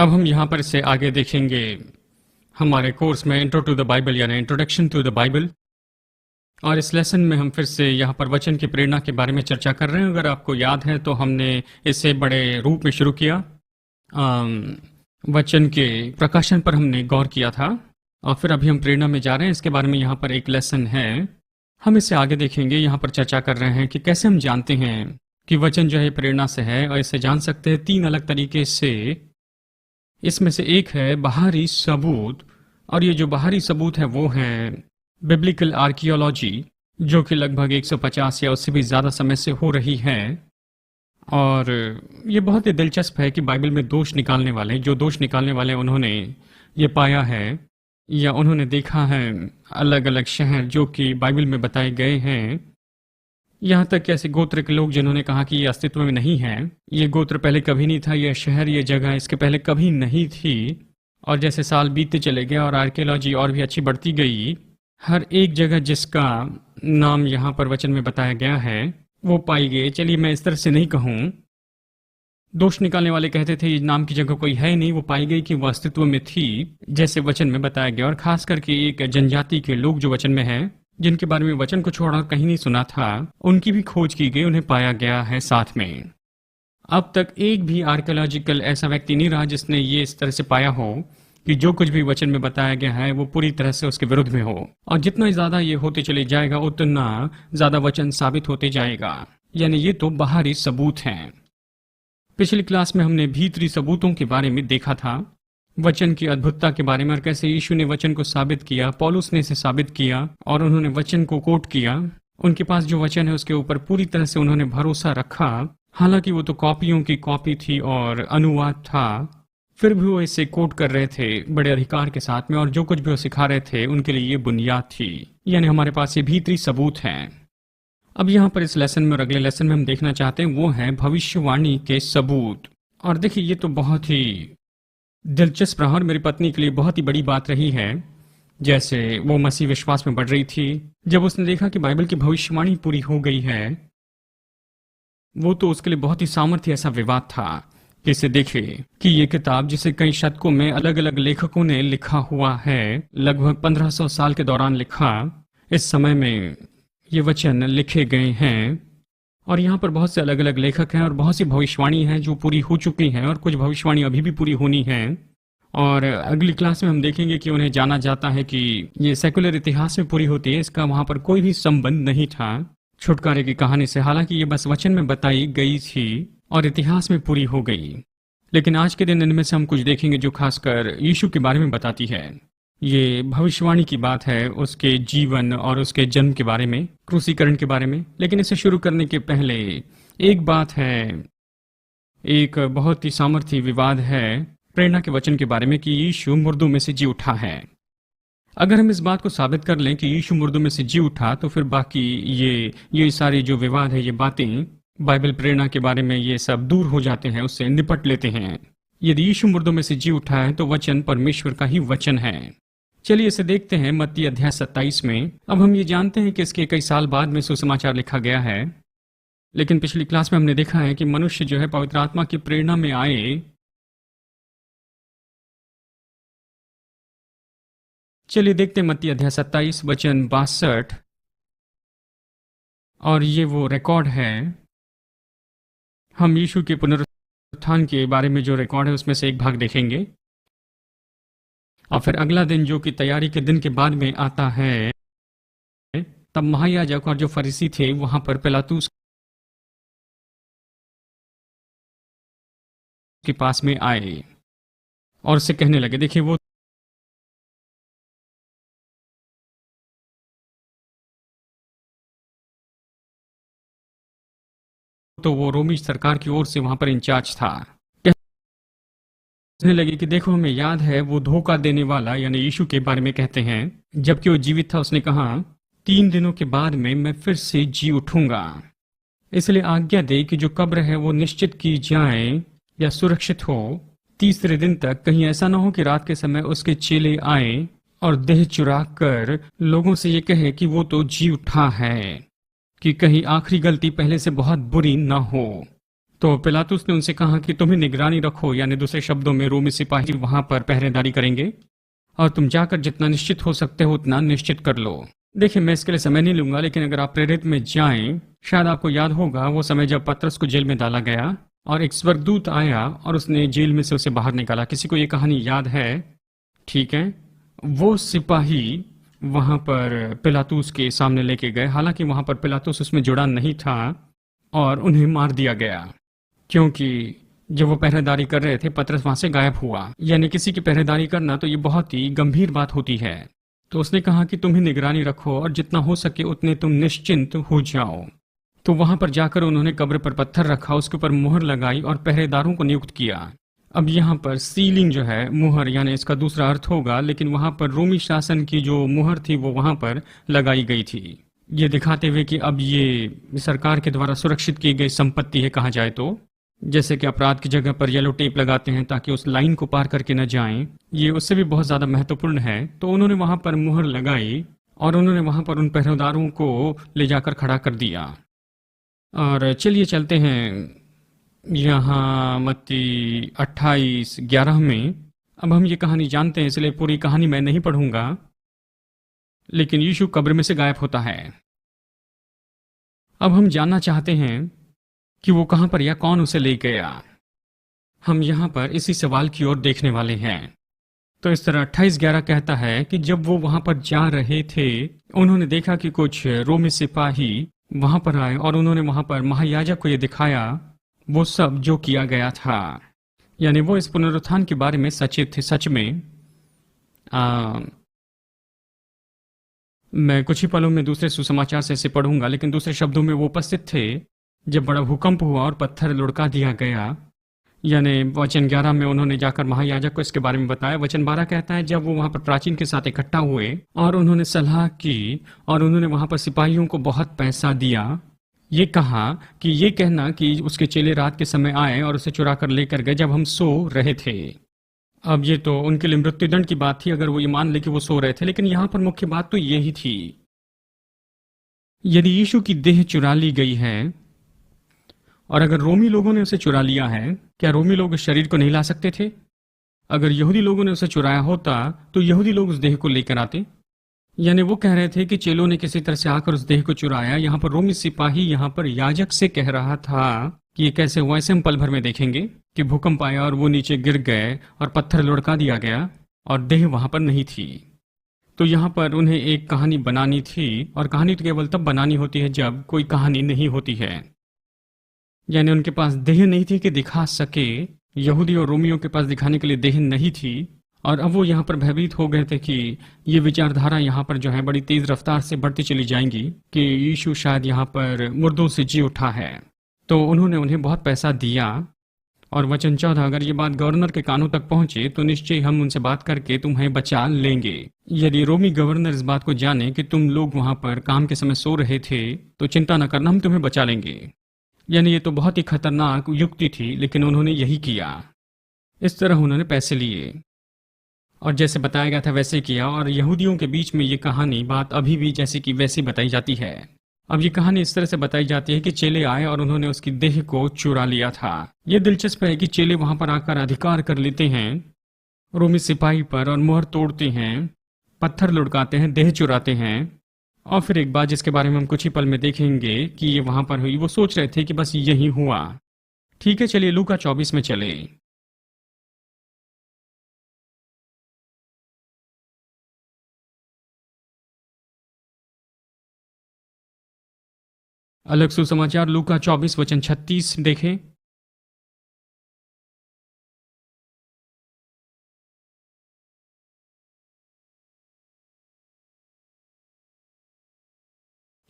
अब हम यहाँ पर इससे आगे देखेंगे हमारे कोर्स में इंट्रो टू द बाइबल यानी इंट्रोडक्शन टू द बाइबल। और इस लेसन में हम फिर से यहाँ पर वचन की प्रेरणा के बारे में चर्चा कर रहे हैं। अगर आपको याद है तो हमने इसे बड़े रूप में शुरू किया। वचन के प्रकाशन पर हमने गौर किया था और फिर अभी हम प्रेरणा में जा रहे हैं। इसके बारे में यहाँ पर एक लेसन है, हम इससे आगे देखेंगे। यहाँ पर चर्चा कर रहे हैं कि कैसे हम जानते हैं कि वचन जो है प्रेरणा से है, और इसे जान सकते हैं तीन अलग तरीके से। इसमें से एक है बाहरी सबूत, और ये जो बाहरी सबूत है वो है बिब्लिकल आर्कियोलॉजी, जो कि लगभग 150 या उससे भी ज़्यादा समय से हो रही है। और ये बहुत ही दिलचस्प है कि बाइबल में दोष निकालने वाले उन्होंने ये पाया है या उन्होंने देखा है अलग अलग शहर जो कि बाइबल में बताए गए हैं। यहाँ तक कि ऐसे गोत्र के लोग जिन्होंने कहा कि ये अस्तित्व में नहीं है, ये गोत्र पहले कभी नहीं था, यह शहर, ये जगह इसके पहले कभी नहीं थी। और जैसे साल बीतते चले गए और आर्कियोलॉजी और भी अच्छी बढ़ती गई, हर एक जगह जिसका नाम यहाँ पर वचन में बताया गया है वो पाई गई। चलिए मैं इस तरह से नहीं कहूँ, दोष निकालने वाले कहते थे इस नाम की जगह कोई है नहीं, वो पाई गई कि वो अस्तित्व में थी जैसे वचन में बताया गया। और खास करके एक जनजाति के लोग जो वचन में है, जिनके बारे में वचन को छोड़ा कहीं नहीं सुना था, उनकी भी खोज की गई, उन्हें पाया गया है साथ में। अब तक एक भी आर्कियोलॉजिकल ऐसा व्यक्ति नहीं रहा जिसने ये इस तरह से पाया हो कि जो कुछ भी वचन में बताया गया है वो पूरी तरह से उसके विरुद्ध में हो। और जितना ज्यादा ये होते चले जाएगा उतना ज्यादा वचन साबित होते जाएगा। यानी ये तो बाहरी सबूत हैं। पिछली क्लास में हमने भीतरी सबूतों के बारे में देखा था, वचन की अद्भुतता के बारे में, और कैसे यीशु ने वचन को साबित किया, पौलुस ने इसे साबित किया और उन्होंने वचन को कोट किया। उनके पास जो वचन है उसके ऊपर पूरी तरह से उन्होंने भरोसा रखा, हालांकि वो तो कॉपियों की कॉपी थी और अनुवाद था, फिर भी वो इसे कोट कर रहे थे बड़े अधिकार के साथ में, और जो कुछ भी वो सिखा रहे थे उनके लिए ये बुनियाद थी। यानी हमारे पास ये भीतरी सबूत हैं। अब यहाँ पर इस लेसन में और अगले लेसन में हम देखना चाहते हैं वो है भविष्यवाणी के सबूत। और देखिए ये तो बहुत ही दिलचस्प रहा और मेरी पत्नी के लिए बहुत ही बड़ी बात रही है। जैसे वो मसीह विश्वास में बढ़ रही थी, जब उसने देखा कि बाइबल की भविष्यवाणी पूरी हो गई है, वो तो उसके लिए बहुत ही सामर्थ्य ऐसा विवाद था कि इसे देखे कि ये किताब जिसे कई शतकों में अलग अलग लेखकों ने लिखा हुआ है, लगभग 1500 साल के दौरान लिखा, इस समय में ये वचन लिखे गए हैं। और यहाँ पर बहुत से अलग अलग लेखक हैं और बहुत सी भविष्यवाणी हैं जो पूरी हो चुकी हैं और कुछ भविष्यवाणी अभी भी पूरी होनी है। और अगली क्लास में हम देखेंगे कि उन्हें जाना जाता है कि ये सेकुलर इतिहास में पूरी होती है, इसका वहाँ पर कोई भी संबंध नहीं था छुटकारे की कहानी से। हालांकि ये बस वचन में बताई गई थी और इतिहास में पूरी हो गई। लेकिन आज के दिन इनमें से हम कुछ देखेंगे जो खासकर यीशु के बारे में बताती है। ये भविष्यवाणी की बात है उसके जीवन और उसके जन्म के बारे में, क्रूसीकरण के बारे में। लेकिन इसे शुरू करने के पहले एक बात है, एक बहुत ही सामर्थ्य विवाद है प्रेरणा के वचन के बारे में कि यीशु मुर्दों में से जी उठा है। अगर हम इस बात को साबित कर लें कि यीशु मुर्दों में से जी उठा, तो फिर बाकी ये सारी जो विवाद है, ये बातें बाइबल प्रेरणा के बारे में, ये सब दूर हो जाते हैं, उससे निपट लेते हैं। यदि यीशु मुर्दों में से जी उठा है तो वचन परमेश्वर का ही वचन है। चलिए इसे देखते हैं मत्ती अध्याय 27 में। अब हम ये जानते हैं कि इसके कई साल बाद में सुसमाचार लिखा गया है, लेकिन पिछली क्लास में हमने देखा है कि मनुष्य जो है पवित्र आत्मा की प्रेरणा में आए। चलिए देखते हैं मत्ती अध्याय 27 वचन 62, और ये वो रिकॉर्ड है। हम यीशु के पुनरुत्थान के बारे में जो रिकॉर्ड है उसमें से एक भाग देखेंगे, और फिर अगला दिन जो कि तैयारी के दिन के बाद में आता है, तब महायाजक और जो फरीसी थे वहां पर पिलातुस के पास में आए और उससे कहने लगे, देखिए वो रोमी सरकार की ओर से वहां पर इंचार्ज था। कहने लगे कि देखो हमें याद है वो धोखा देने वाला यानी यीशु के बारे में कहते हैं, जबकि वो जीवित था उसने कहा 3 दिनों के बाद में मैं फिर से जी उठूंगा। इसलिए आज्ञा दे कि जो कब्र है वो निश्चित की जाए या सुरक्षित हो 3 दिन तक, कहीं ऐसा ना हो कि रात के समय उसके चेले आए और देह चुरा कर लोगों से ये कहे कि वो तो जी उठा है, कि कहीं आखिरी गलती पहले से बहुत बुरी ना हो। तो पिलातुस ने उनसे कहा कि तुम्हें निगरानी रखो, यानी दूसरे शब्दों में रोमी सिपाही वहां पर पहरेदारी करेंगे और तुम जाकर जितना निश्चित हो सकते हो उतना निश्चित कर लो। देखिए, मैं इसके लिए समय नहीं लूंगा, लेकिन अगर आप प्रेरित में जाएं, शायद आपको याद होगा वो समय जब पतरस को जेल में डाला गया और एक स्वर्गदूत आया और उसने जेल में से उसे बाहर निकाला। किसी को ये कहानी याद है? ठीक है, वो सिपाही वहां पर पिलातुस के सामने लेके गए, हालांकि वहां पर पिलातुस उसमें जुड़ा नहीं था और उन्हें मार दिया गया, क्योंकि जब वो पहरेदारी कर रहे थे पतरस वहां से गायब हुआ। यानी किसी की पहरेदारी करना तो ये बहुत ही गंभीर बात होती है। तो उसने कहा कि तुम्हें निगरानी रखो और जितना हो सके उतने तुम निश्चिंत हो जाओ। तो वहां पर जाकर उन्होंने कब्र पर पत्थर रखा, उसके ऊपर मुहर लगाई और पहरेदारों को नियुक्त किया। अब यहाँ पर सीलिंग जो है, मुहर, यानी इसका दूसरा अर्थ होगा, लेकिन वहां पर रोमी शासन की जो मुहर थी वो वहां पर लगाई गई थी, ये दिखाते हुए कि अब ये सरकार के द्वारा सुरक्षित की गई संपत्ति है, कहा जाए तो। जैसे कि अपराध की जगह पर येलो टेप लगाते हैं ताकि उस लाइन को पार करके न जाएं, ये उससे भी बहुत ज्यादा महत्वपूर्ण है। तो उन्होंने वहां पर मुहर लगाई और उन्होंने वहां पर उन पहरेदारों को ले जाकर खड़ा कर दिया। और चलिए चलते हैं यहाँ मत्ती 28:11 में। अब हम ये कहानी जानते हैं, इसलिए पूरी कहानी मैं नहीं पढ़ूंगा, लेकिन यीशु कब्र में से गायब होता है। अब हम जानना चाहते हैं कि वो कहां पर या कौन उसे ले गया। हम यहां पर इसी सवाल की ओर देखने वाले हैं। तो इस तरह 28:11 कहता है कि जब वो वहां पर जा रहे थे, उन्होंने देखा कि कुछ रोमी सिपाही वहां पर आए और उन्होंने वहां पर महायाजक को ये दिखाया वो सब जो किया गया था। यानी वो इस पुनरुत्थान के बारे में सचेत थे। सच में मैं कुछ ही पलों में दूसरे सुसमाचार से इसे पढ़ूंगा, लेकिन दूसरे शब्दों में वो उपस्थित थे जब बड़ा भूकंप हुआ और पत्थर लुढ़का दिया गया। यानी वचन 11 में उन्होंने जाकर महायाजक को इसके बारे में बताया। वचन 12 कहता है जब वो वहां पर प्राचीन के साथ इकट्ठा हुए और उन्होंने सलाह की और उन्होंने वहां पर सिपाहियों को बहुत पैसा दिया। ये कहा कि ये कहना कि उसके चेले रात के समय आए और उसे चुरा कर लेकर गए जब हम सो रहे थे। अब ये तो उनके लिए मृत्युदंड की बात थी अगर वो ये मान ले कि वो सो रहे थे, लेकिन यहां पर मुख्य बात तो यही थी। यदि यीशु की देह चुरा ली गई है और अगर रोमी लोगों ने उसे चुरा लिया है, क्या रोमी लोग उस शरीर को नहीं ला सकते थे? अगर यहूदी लोगों ने उसे चुराया होता तो यहूदी लोग उस देह को लेकर आते। यानी वो कह रहे थे कि चेलों ने किसी तरह से आकर उस देह को चुराया। यहाँ पर रोमी सिपाही यहाँ पर याजक से कह रहा था कि ये कैसे हुआ। ऐसे हम पल भर में देखेंगे कि भूकंप आया और वो नीचे गिर गए और पत्थर लुढ़का दिया गया और देह वहां पर नहीं थी। तो यहाँ पर उन्हें एक कहानी बनानी थी, और कहानी तो केवल तब बनानी होती है जब कोई कहानी नहीं होती है। यानी उनके पास देह नहीं थी कि दिखा सके। यहूदी और रोमियों के पास दिखाने के लिए देह नहीं थी, और अब वो यहाँ पर भयभीत हो गए थे कि ये विचारधारा यहाँ पर जो है बड़ी तेज रफ्तार से बढ़ती चली जाएंगी कि यीशु शायद यहाँ पर मुर्दों से जी उठा है। तो उन्होंने उन्हें बहुत पैसा दिया। और वचन 14, अगर ये बात गवर्नर के कानों तक पहुंचे तो निश्चय हम उनसे बात करके तुम्हें बचा लेंगे। यदि रोमी गवर्नर इस बात को जाने कि तुम लोग वहां पर काम के समय सो रहे थे तो चिंता न करना, हम तुम्हें बचा लेंगे। यानी ये तो बहुत ही खतरनाक युक्ति थी, लेकिन उन्होंने यही किया। इस तरह उन्होंने पैसे लिए और जैसे बताया गया था वैसे किया। और यहूदियों के बीच में ये कहानी बात अभी भी जैसे कि वैसी बताई जाती है। अब ये कहानी इस तरह से बताई जाती है कि चेले आए और उन्होंने उसकी देह को चुरा लिया था। ये दिलचस्प है कि चेले वहां पर आकर अधिकार कर लेते हैं रोमी सिपाही पर और मुहर तोड़ते हैं, पत्थर लुढ़काते हैं, देह चुराते हैं। और फिर एक बात जिसके बारे में हम कुछ ही पल में देखेंगे कि ये वहां पर हुई। वो सोच रहे थे कि बस यही हुआ। ठीक है, चलिए लूका 24 में चले। अलग सुसमाचार लूका 24 वचन 36 देखें।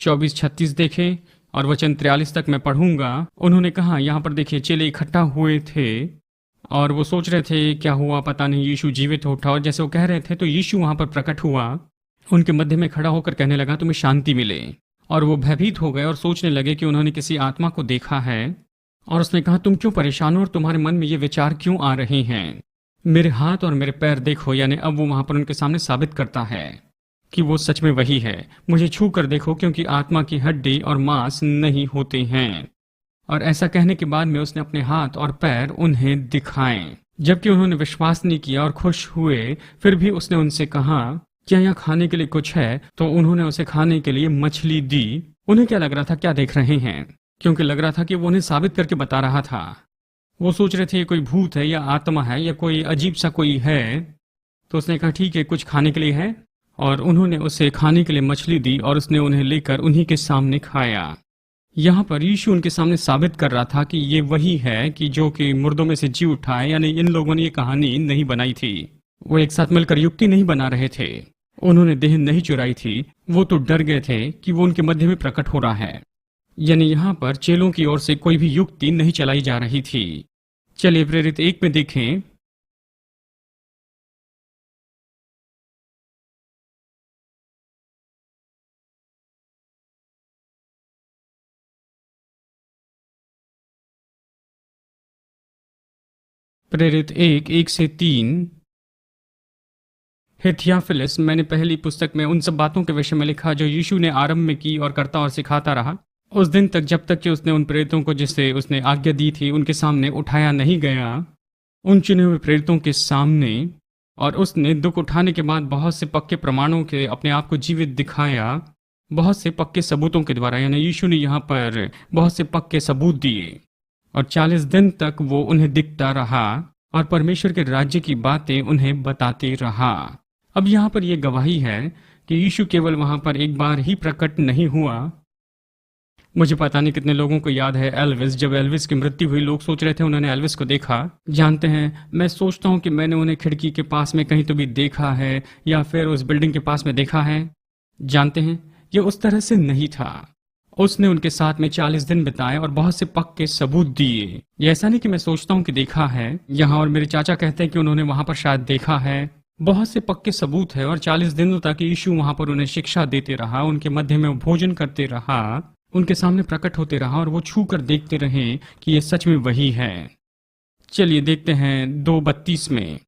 चौबीस 36 देखें और वचन 43 तक मैं पढ़ूंगा। उन्होंने कहा, यहाँ पर देखिए, चेले इकट्ठा हुए थे और वो सोच रहे थे क्या हुआ पता नहीं, यीशु जीवित उठा। और जैसे वो कह रहे थे तो यीशु वहां पर प्रकट हुआ, उनके मध्य में खड़ा होकर कहने लगा तुम्हें शांति मिले। और वो भयभीत हो गए और सोचने लगे कि उन्होंने किसी आत्मा को देखा है। और उसने कहा, तुम क्यों परेशान हो और तुम्हारे मन में ये विचार क्यों आ रहे हैं? मेरे हाथ और मेरे पैर देखो। यानी अब वो वहां पर उनके सामने साबित करता है कि वो सच में वही है। मुझे छू कर देखो, क्योंकि आत्मा की हड्डी और मांस नहीं होते हैं। और ऐसा कहने के बाद में उसने अपने हाथ और पैर उन्हें दिखाए। जबकि उन्होंने विश्वास नहीं किया और खुश हुए, फिर भी उसने उनसे कहा, क्या यहाँ खाने के लिए कुछ है? तो उन्होंने उसे खाने के लिए मछली दी। उन्हें क्या लग रहा था, क्या देख रहे हैं? क्योंकि लग रहा था कि वो उन्हें साबित करके बता रहा था। वो सोच रहे थे ये कोई भूत है या आत्मा है या कोई अजीब सा कोई है। तो उसने कहा ठीक है, कुछ खाने के लिए है, और उन्होंने उसे खाने के लिए मछली दी और उसने उन्हें लेकर उन्हीं के सामने खाया। यहाँ पर यीशु उनके सामने साबित कर रहा था कि ये वही है कि जो कि मुर्दों में से जी उठा है। यानी इन लोगों ने ये कहानी नहीं बनाई थी, वो एक साथ मिलकर युक्ति नहीं बना रहे थे, उन्होंने देह नहीं चुराई थी। वो तो डर गए थे कि वो उनके मध्य में प्रकट हो रहा है। यानी यहाँ पर चेलों की ओर से कोई भी युक्ति नहीं चलाई जा रही थी। चलिए प्रेरित 1 में देखें। प्रेरित 1:1-3। हे थियोफिलस, मैंने पहली पुस्तक में उन सब बातों के विषय में लिखा जो यीशु ने आरंभ में की और करता और सिखाता रहा, उस दिन तक जब तक कि उसने उन प्रेरितों को जिसे उसने आज्ञा दी थी उनके सामने उठाया नहीं गया, उन चुने हुए प्रेरितों के सामने। और उसने दुख उठाने के बाद बहुत से पक्के प्रमाणों के अपने आप को जीवित दिखाया, बहुत से पक्के सबूतों के द्वारा। यानी यीशु ने यहाँ पर बहुत से पक्के सबूत दिए और 40 दिन तक वो उन्हें दिखता रहा और परमेश्वर के राज्य की बातें उन्हें बताते रहा। अब यहाँ पर यह गवाही है कि यीशु केवल वहां पर एक बार ही प्रकट नहीं हुआ। मुझे पता नहीं कितने लोगों को याद है एल्विस, जब एल्विस की मृत्यु हुई, लोग सोच रहे थे उन्होंने एल्विस को देखा। जानते हैं, मैं सोचता हूं कि मैंने उन्हें खिड़की के पास में कहीं तो भी देखा है या फिर उस बिल्डिंग के पास में देखा है। जानते हैं, ये उस तरह से नहीं था। उसने उनके साथ में 40 दिन बिताए और बहुत से पक्के सबूत दिए। ये ऐसा नहीं कि मैं सोचता हूं कि देखा है यहाँ, और मेरे चाचा कहते हैं कि उन्होंने वहां पर शायद देखा है। बहुत से पक्के सबूत है और 40 दिनों तक यीशु वहां पर उन्हें शिक्षा देते रहा, उनके मध्य में भोजन करते रहा, उनके सामने प्रकट होते रहा और वो छू कर देखते रहे कि ये सच में वही है। चलिए देखते हैं 2:32 में।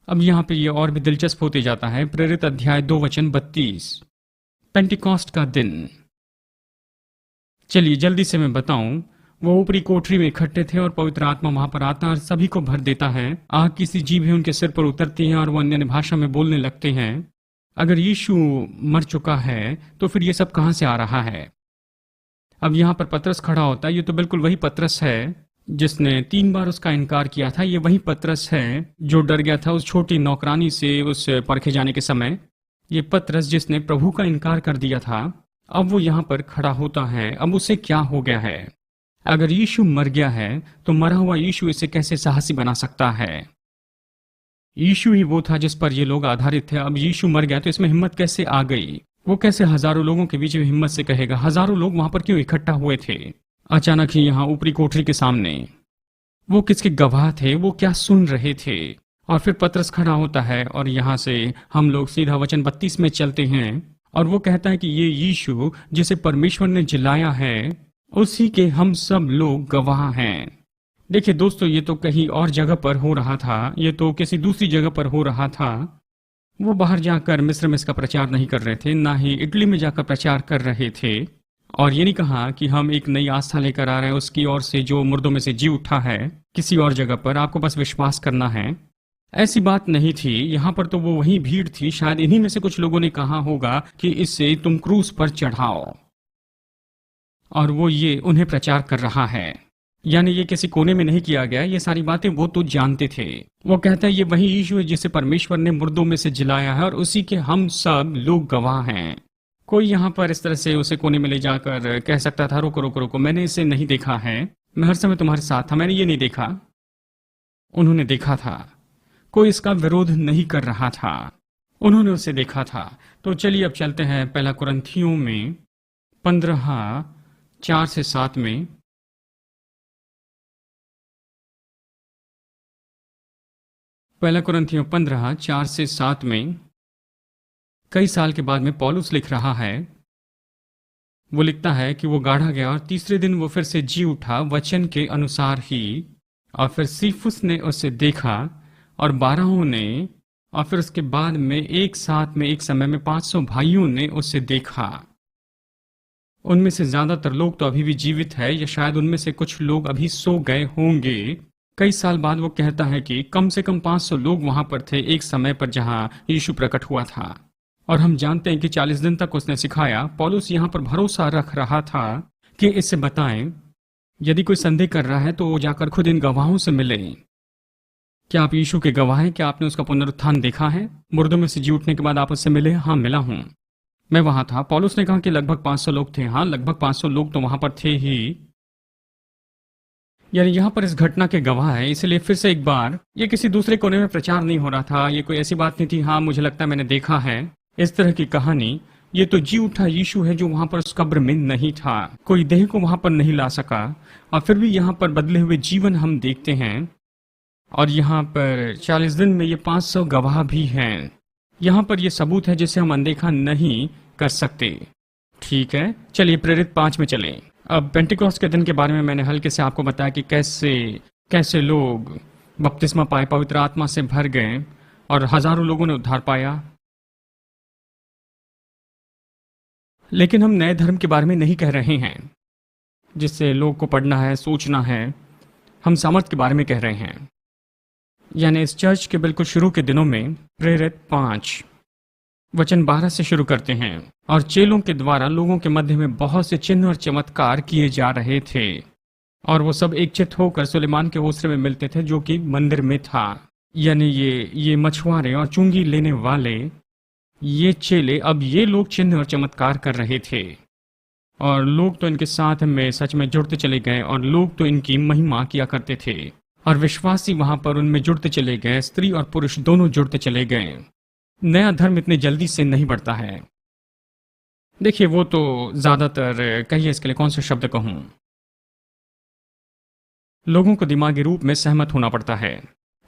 अब यहाँ पे ये और भी दिलचस्प होते जाता है। प्रेरित अध्याय 2:32, पेंटिकॉस्ट का दिन। चलिए जल्दी से मैं बताऊं। वो ऊपरी कोठरी में इकट्ठे थे और पवित्र आत्मा वहां पर आता है और सभी को भर देता है। आग की सी जीभें उनके सिर पर उतरती हैं और वो अन्य भाषा में बोलने लगते हैं। अगर यीशु मर चुका है तो फिर ये सब कहां से आ रहा है? अब यहाँ पर पतरस खड़ा होता है। ये तो बिल्कुल वही पतरस है जिसने 3 बार उसका इनकार किया था। ये वही पतरस है जो डर गया था उस छोटी नौकरानी से उस परखे जाने के समय। ये पतरस जिसने प्रभु का इनकार कर दिया था, अब वो यहाँ पर खड़ा होता है। अब उसे क्या हो गया है? अगर यीशु मर गया है तो मरा हुआ यीशु इसे कैसे साहसी बना सकता है? यीशु ही वो था जिस पर ये लोग आधारित थे। अब यीशु मर गया तो इसमें हिम्मत कैसे आ गई? वो कैसे हजारों लोगों के बीच में हिम्मत से कहेगा? हजारों लोग वहां पर क्यों इकट्ठा हुए थे अचानक ही यहाँ ऊपरी कोठरी के सामने? वो किसके गवाह थे? वो क्या सुन रहे थे? और फिर पतरस खड़ा होता है और यहाँ से हम लोग सीधा वचन 32 में चलते हैं और वो कहता है कि ये यीशु जिसे परमेश्वर ने जिलाया है, उसी के हम सब लोग गवाह हैं। देखिए दोस्तों, ये तो कहीं और जगह पर हो रहा था, ये तो किसी दूसरी जगह पर हो रहा था। वो बाहर जाकर मिस्र में इसका प्रचार नहीं कर रहे थे, ना ही इटली में जाकर प्रचार कर रहे थे। और ये नहीं कहा कि हम एक नई आस्था लेकर आ रहे हैं उसकी ओर से जो मुर्दों में से जी उठा है किसी और जगह पर, आपको बस विश्वास करना है। ऐसी बात नहीं थी। यहाँ पर तो वो वही भीड़ थी। शायद इन्हीं में से कुछ लोगों ने कहा होगा कि इससे तुम क्रूस पर चढ़ाओ, और वो ये उन्हें प्रचार कर रहा है। यानी ये किसी कोने में नहीं किया गया। ये सारी बातें वो तो जानते थे। वो कहता है ये वही यीशु है जिसे परमेश्वर ने मुर्दों में से जिलाया है और उसी के हम सब लोग गवाह हैं। कोई यहाँ पर इस तरह से उसे कोने में ले जाकर कह सकता था रुको रुको रुको, मैंने इसे नहीं देखा है, मैं हर समय तुम्हारे साथ था, मैंने ये नहीं देखा। उन्होंने देखा था। कोई इसका विरोध नहीं कर रहा था, उन्होंने उसे देखा था। तो चलिए अब चलते हैं 1 कुरिन्थियों में 15:4-7 में। पहला कुरिन्थियों 15:4-7 में कई साल के बाद में पौलुस लिख रहा है। वो लिखता है कि वो गाढ़ा गया और तीसरे दिन वो फिर से जी उठा वचन के अनुसार ही। और फिर सीफुस ने उसे देखा और 12 ने, और फिर उसके बाद में एक साथ में एक समय में 500 भाइयों ने उसे देखा। उनमें से ज्यादातर लोग तो अभी भी जीवित है, या शायद उनमें से कुछ लोग अभी सो गए होंगे। कई साल बाद वो कहता है कि कम से कम 500 लोग वहां पर थे एक समय पर जहां यीशु प्रकट हुआ था। और हम जानते हैं कि 40 दिन तक उसने सिखाया। पौलुस यहाँ पर भरोसा रख रहा था कि इससे बताएं, यदि कोई संदेह कर रहा है तो वो जाकर खुद इन गवाहों से मिले। क्या आप यीशु के गवाह हैं? क्या आपने उसका पुनरुत्थान देखा है? मुर्दों में से जी उठने के बाद आप उससे मिले? हाँ, मिला हूं, मैं वहां था। पौलुस ने कहा कि लगभग 500 लोग थे। हाँ, लगभग 500 लोग तो वहां पर थे ही। यानी यहाँ पर इस घटना के गवाह है। इसलिए फिर से एक बार, ये किसी दूसरे कोने में प्रचार नहीं हो रहा था, ये कोई ऐसी बात नहीं थी हाँ मुझे लगता है मैंने देखा है इस तरह की कहानी। ये तो जी उठा यीशु है जो वहां पर उस कब्र में नहीं था, कोई देह को वहां पर नहीं ला सका। और फिर भी यहाँ पर बदले हुए जीवन हम देखते हैं। और यहाँ पर 40 दिन में ये 500 गवाह भी हैं। यहाँ पर ये सबूत है जिसे हम अनदेखा नहीं कर सकते। ठीक है, चलिए प्रेरित 5 में चलें। अब पेंटिकॉस्ट के दिन के बारे में मैंने हल्के से आपको बताया कि कैसे कैसे लोग बपतिस्मा पाए, पवित्र आत्मा से भर गए और हजारों लोगों ने उद्धार पाया। लेकिन हम नए धर्म के बारे में नहीं कह रहे हैं जिससे लोग को पढ़ना है, सोचना है। हम सामर्थ के बारे में कह रहे हैं। यानी इस चर्च के बिल्कुल शुरू के दिनों में प्रेरित 5 वचन 12 से शुरू करते हैं। और चेलों के द्वारा लोगों के मध्य में बहुत से चिन्ह और चमत्कार किए जा रहे थे, और वो सब एकचित होकर सुलेमान के ओसरे में मिलते थे जो कि मंदिर में था। यानी ये मछुआरे और चुंगी लेने वाले, ये चेले, अब ये लोग चिन्ह और चमत्कार कर रहे थे। और लोग तो इनके साथ में सच में जुड़ते चले गए, और लोग तो इनकी महिमा किया करते थे। और विश्वासी वहां पर उनमें जुड़ते चले गए, स्त्री और पुरुष दोनों जुड़ते चले गए। नया धर्म इतने जल्दी से नहीं बढ़ता है। देखिए, वो तो ज्यादातर, कहिए इसके लिए कौन से शब्द कहूं, लोगों को दिमागी रूप में सहमत होना पड़ता है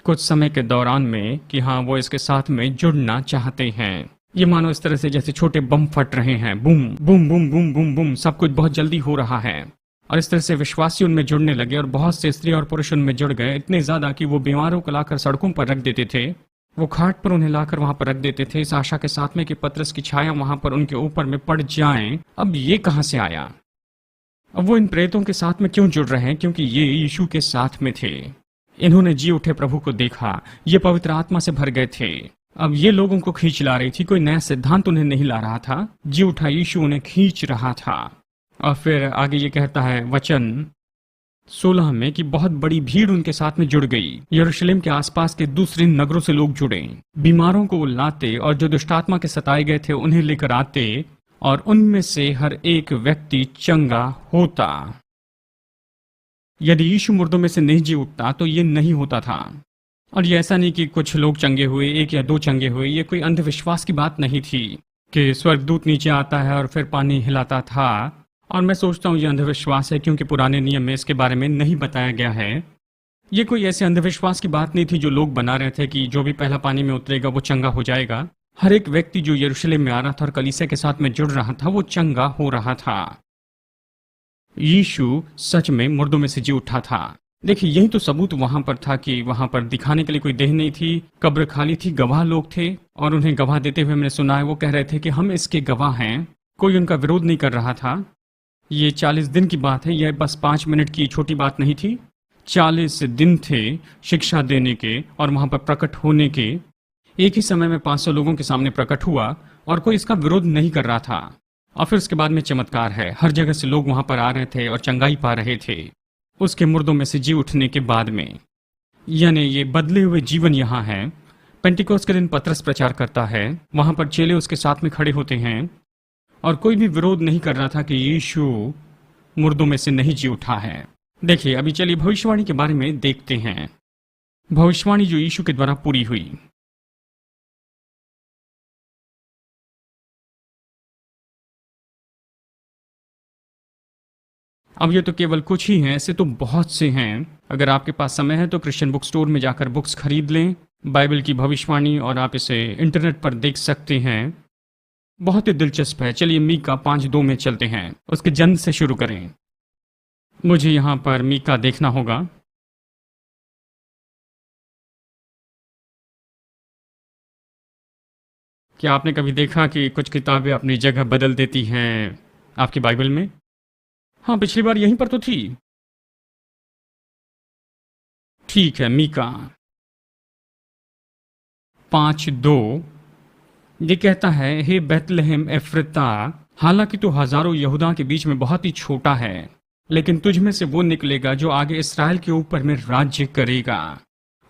कुछ समय के दौरान में कि हाँ वो इसके साथ में जुड़ना चाहते हैं। ये मानो इस तरह से जैसे छोटे बम फट रहे हैं, boom boom boom boom boom boom, सब कुछ बहुत जल्दी हो रहा है। और इस तरह से विश्वासी उनमें जुड़ने लगे, और बहुत से स्त्री और पुरुष उनमें जुड़ गए, इतने ज्यादा कि वो बीमारों को लाकर सड़कों पर रख देते थे। वो खाट पर उन्हें लाकर वहां पर रख देते थे, इस आशा के साथ में कि पतरस की छाया वहां पर उनके ऊपर में पड़ जाए। अब ये कहां से आया? अब वो इन प्रेतों के साथ में क्यों जुड़ रहे हैं? क्योंकि ये यीशु के साथ में थे। इन्होंने जी उठे प्रभु को देखा, ये पवित्र आत्मा से भर गए थे। अब ये लोगों को खींच ला रही थी, कोई नया सिद्धांत उन्हें नहीं ला रहा था, जी उठा यीशु उन्हें खींच रहा था। और फिर आगे ये कहता है वचन 16 में कि बहुत बड़ी भीड़ उनके साथ में जुड़ गई। यरूशलेम के आसपास के दूसरे नगरों से लोग जुड़े, बीमारों को वो लाते और जो दुष्टात्मा के सताए गए थे उन्हें लेकर आते, और उनमें से हर एक व्यक्ति चंगा होता। यदि यीशु मुर्दों में से नहीं जी उठता तो ये नहीं होता था। और ये ऐसा नहीं कि कुछ लोग चंगे हुए, एक या दो चंगे हुए, ये कोई अंधविश्वास की बात नहीं थी कि स्वर्गदूत नीचे आता है और फिर पानी हिलाता था। और मैं सोचता हूँ ये अंधविश्वास है क्योंकि पुराने नियम में इसके बारे में नहीं बताया गया है। ये कोई ऐसे अंधविश्वास की बात नहीं थी जो लोग बना रहे थे कि जो भी पहला पानी में उतरेगा वो चंगा हो जाएगा। हर एक व्यक्ति जो यरूशलेम में आ रहा था और कलीसिया के साथ में जुड़ रहा था वो चंगा हो रहा था। यीशु सच में मुर्दों में से जी उठा था। देखिए, यही तो सबूत वहां पर था कि वहां पर दिखाने के लिए कोई देह नहीं थी, कब्र खाली थी, गवाह लोग थे। और उन्हें गवाह देते हुए मैंने सुना है वो कह रहे थे कि हम इसके गवाह हैं। कोई उनका विरोध नहीं कर रहा था। ये 40 दिन की बात है, यह बस 5 मिनट की छोटी बात नहीं थी। 40 दिन थे शिक्षा देने के और वहां पर प्रकट होने के। एक ही समय में 500 लोगों के सामने प्रकट हुआ और कोई इसका विरोध नहीं कर रहा था। और फिर उसके बाद में चमत्कार है, हर जगह से लोग वहां पर आ रहे थे और चंगाई पा रहे थे उसके मुर्दों में से जी उठने के बाद में। यानी ये बदले हुए जीवन यहाँ है। पेंटिकोस्ट के दिन पतरस प्रचार करता है, वहां पर चेले उसके साथ में खड़े होते हैं और कोई भी विरोध नहीं कर रहा था कि यीशु मुर्दों में से नहीं जी उठा है। देखिए, अभी चलिए भविष्यवाणी के बारे में देखते हैं। भविष्यवाणी जो यीशु के द्वारा पूरी हुई। अब ये तो केवल कुछ ही हैं, ऐसे तो बहुत से हैं। अगर आपके पास समय है तो क्रिश्चियन बुक स्टोर में जाकर बुक्स खरीद लें, बाइबल की भविष्यवाणी, और आप इसे इंटरनेट पर देख सकते हैं। बहुत ही दिलचस्प है। चलिए मीका 5:2 में चलते हैं, उसके जन्म से शुरू करें। मुझे यहाँ पर मीका देखना होगा। क्या आपने कभी देखा कि कुछ किताबें अपनी जगह बदल देती हैं आपकी बाइबल में? हाँ, पिछली बार यहीं पर तो थी। ठीक है, मीका 5:2 ये कहता है, हे बैतलहम एफ्रता, हालांकि तू हजारों यहूदा के बीच में बहुत ही छोटा है, लेकिन तुझ में से वो निकलेगा जो आगे इसराइल के ऊपर में राज्य करेगा,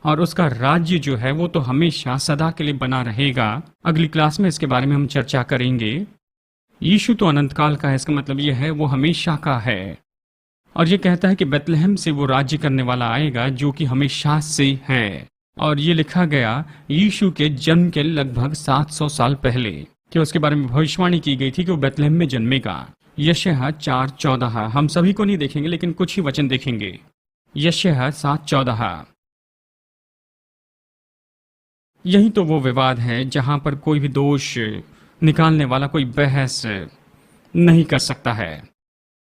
और उसका राज्य जो है वो तो हमेशा सदा के लिए बना रहेगा। अगली क्लास में इसके बारे में हम चर्चा करेंगे। यीशु तो अनंत काल का है, इसका मतलब यह है वो हमेशा का है। और ये कहता है कि बैतलहम से वो राज्य करने वाला आएगा जो कि हमेशा से है। और ये लिखा गया यीशु के जन्म के लगभग 700 साल पहले, कि उसके बारे में भविष्यवाणी की गई थी कि वो बैतलहम में जन्मेगा। यशायाह 4:14 हम सभी को नहीं देखेंगे लेकिन कुछ ही वचन देखेंगे। यशायाह 7:14 यही तो वो विवाद है जहां पर कोई भी दोष निकालने वाला कोई बहस नहीं कर सकता है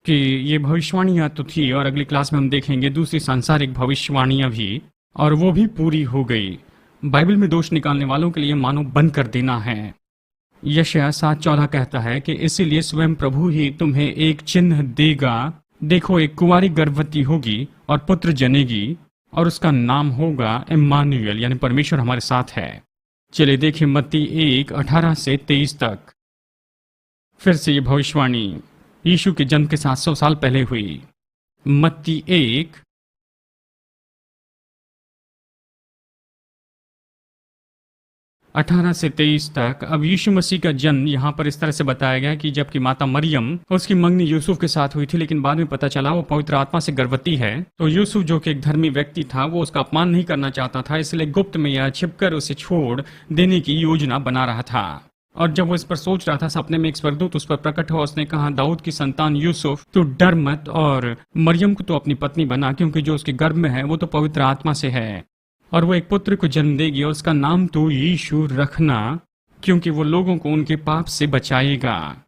कि ये भविष्यवाणियां तो थी, और अगली क्लास में हम देखेंगे दूसरी सांसारिक भविष्यवाणियां भी, और वो भी पूरी हो गई। बाइबल में दोष निकालने वालों के लिए मानो बंद कर देना है। यशायाह 7:14 कहता है कि इसीलिए स्वयं प्रभु ही तुम्हें एक चिन्ह देगा, देखो एक कुंवारी गर्भवती होगी और पुत्र जनेगी, और उसका नाम होगा इम्मानुएल, यानी परमेश्वर हमारे साथ है। चलिए देखिए मत्ती 1:18 से 23 तक। फिर से ये भविष्यवाणी यीशु के जन्म के 700 साल पहले हुई। मत्ती 1:18 से 23 तक। अब यीशु मसीह का जन्म यहाँ पर इस तरह से बताया गया कि जबकि माता मरियम उसकी मंगनी यूसुफ के साथ हुई थी, लेकिन बाद में पता चला वो पवित्र आत्मा से गर्भवती है। तो यूसुफ जो कि एक धर्मी व्यक्ति था, वो उसका अपमान नहीं करना चाहता था, इसलिए गुप्त में या छिपकर उसे छोड़ देने की योजना बना रहा था। और जब वो इस पर सोच रहा था, सपने में एक स्वर्गदूत उस पर प्रकट हुआ। उसने कहा, दाऊद की संतान यूसुफ, तू डर मत और मरियम को तो अपनी पत्नी बना, क्योंकि जो उसके गर्भ में है वो तो पवित्र आत्मा से है, और वो एक पुत्र को जन्म देगी और उसका नाम तो यीशु रखना, क्योंकि वो लोगों को उनके पाप से बचाएगा।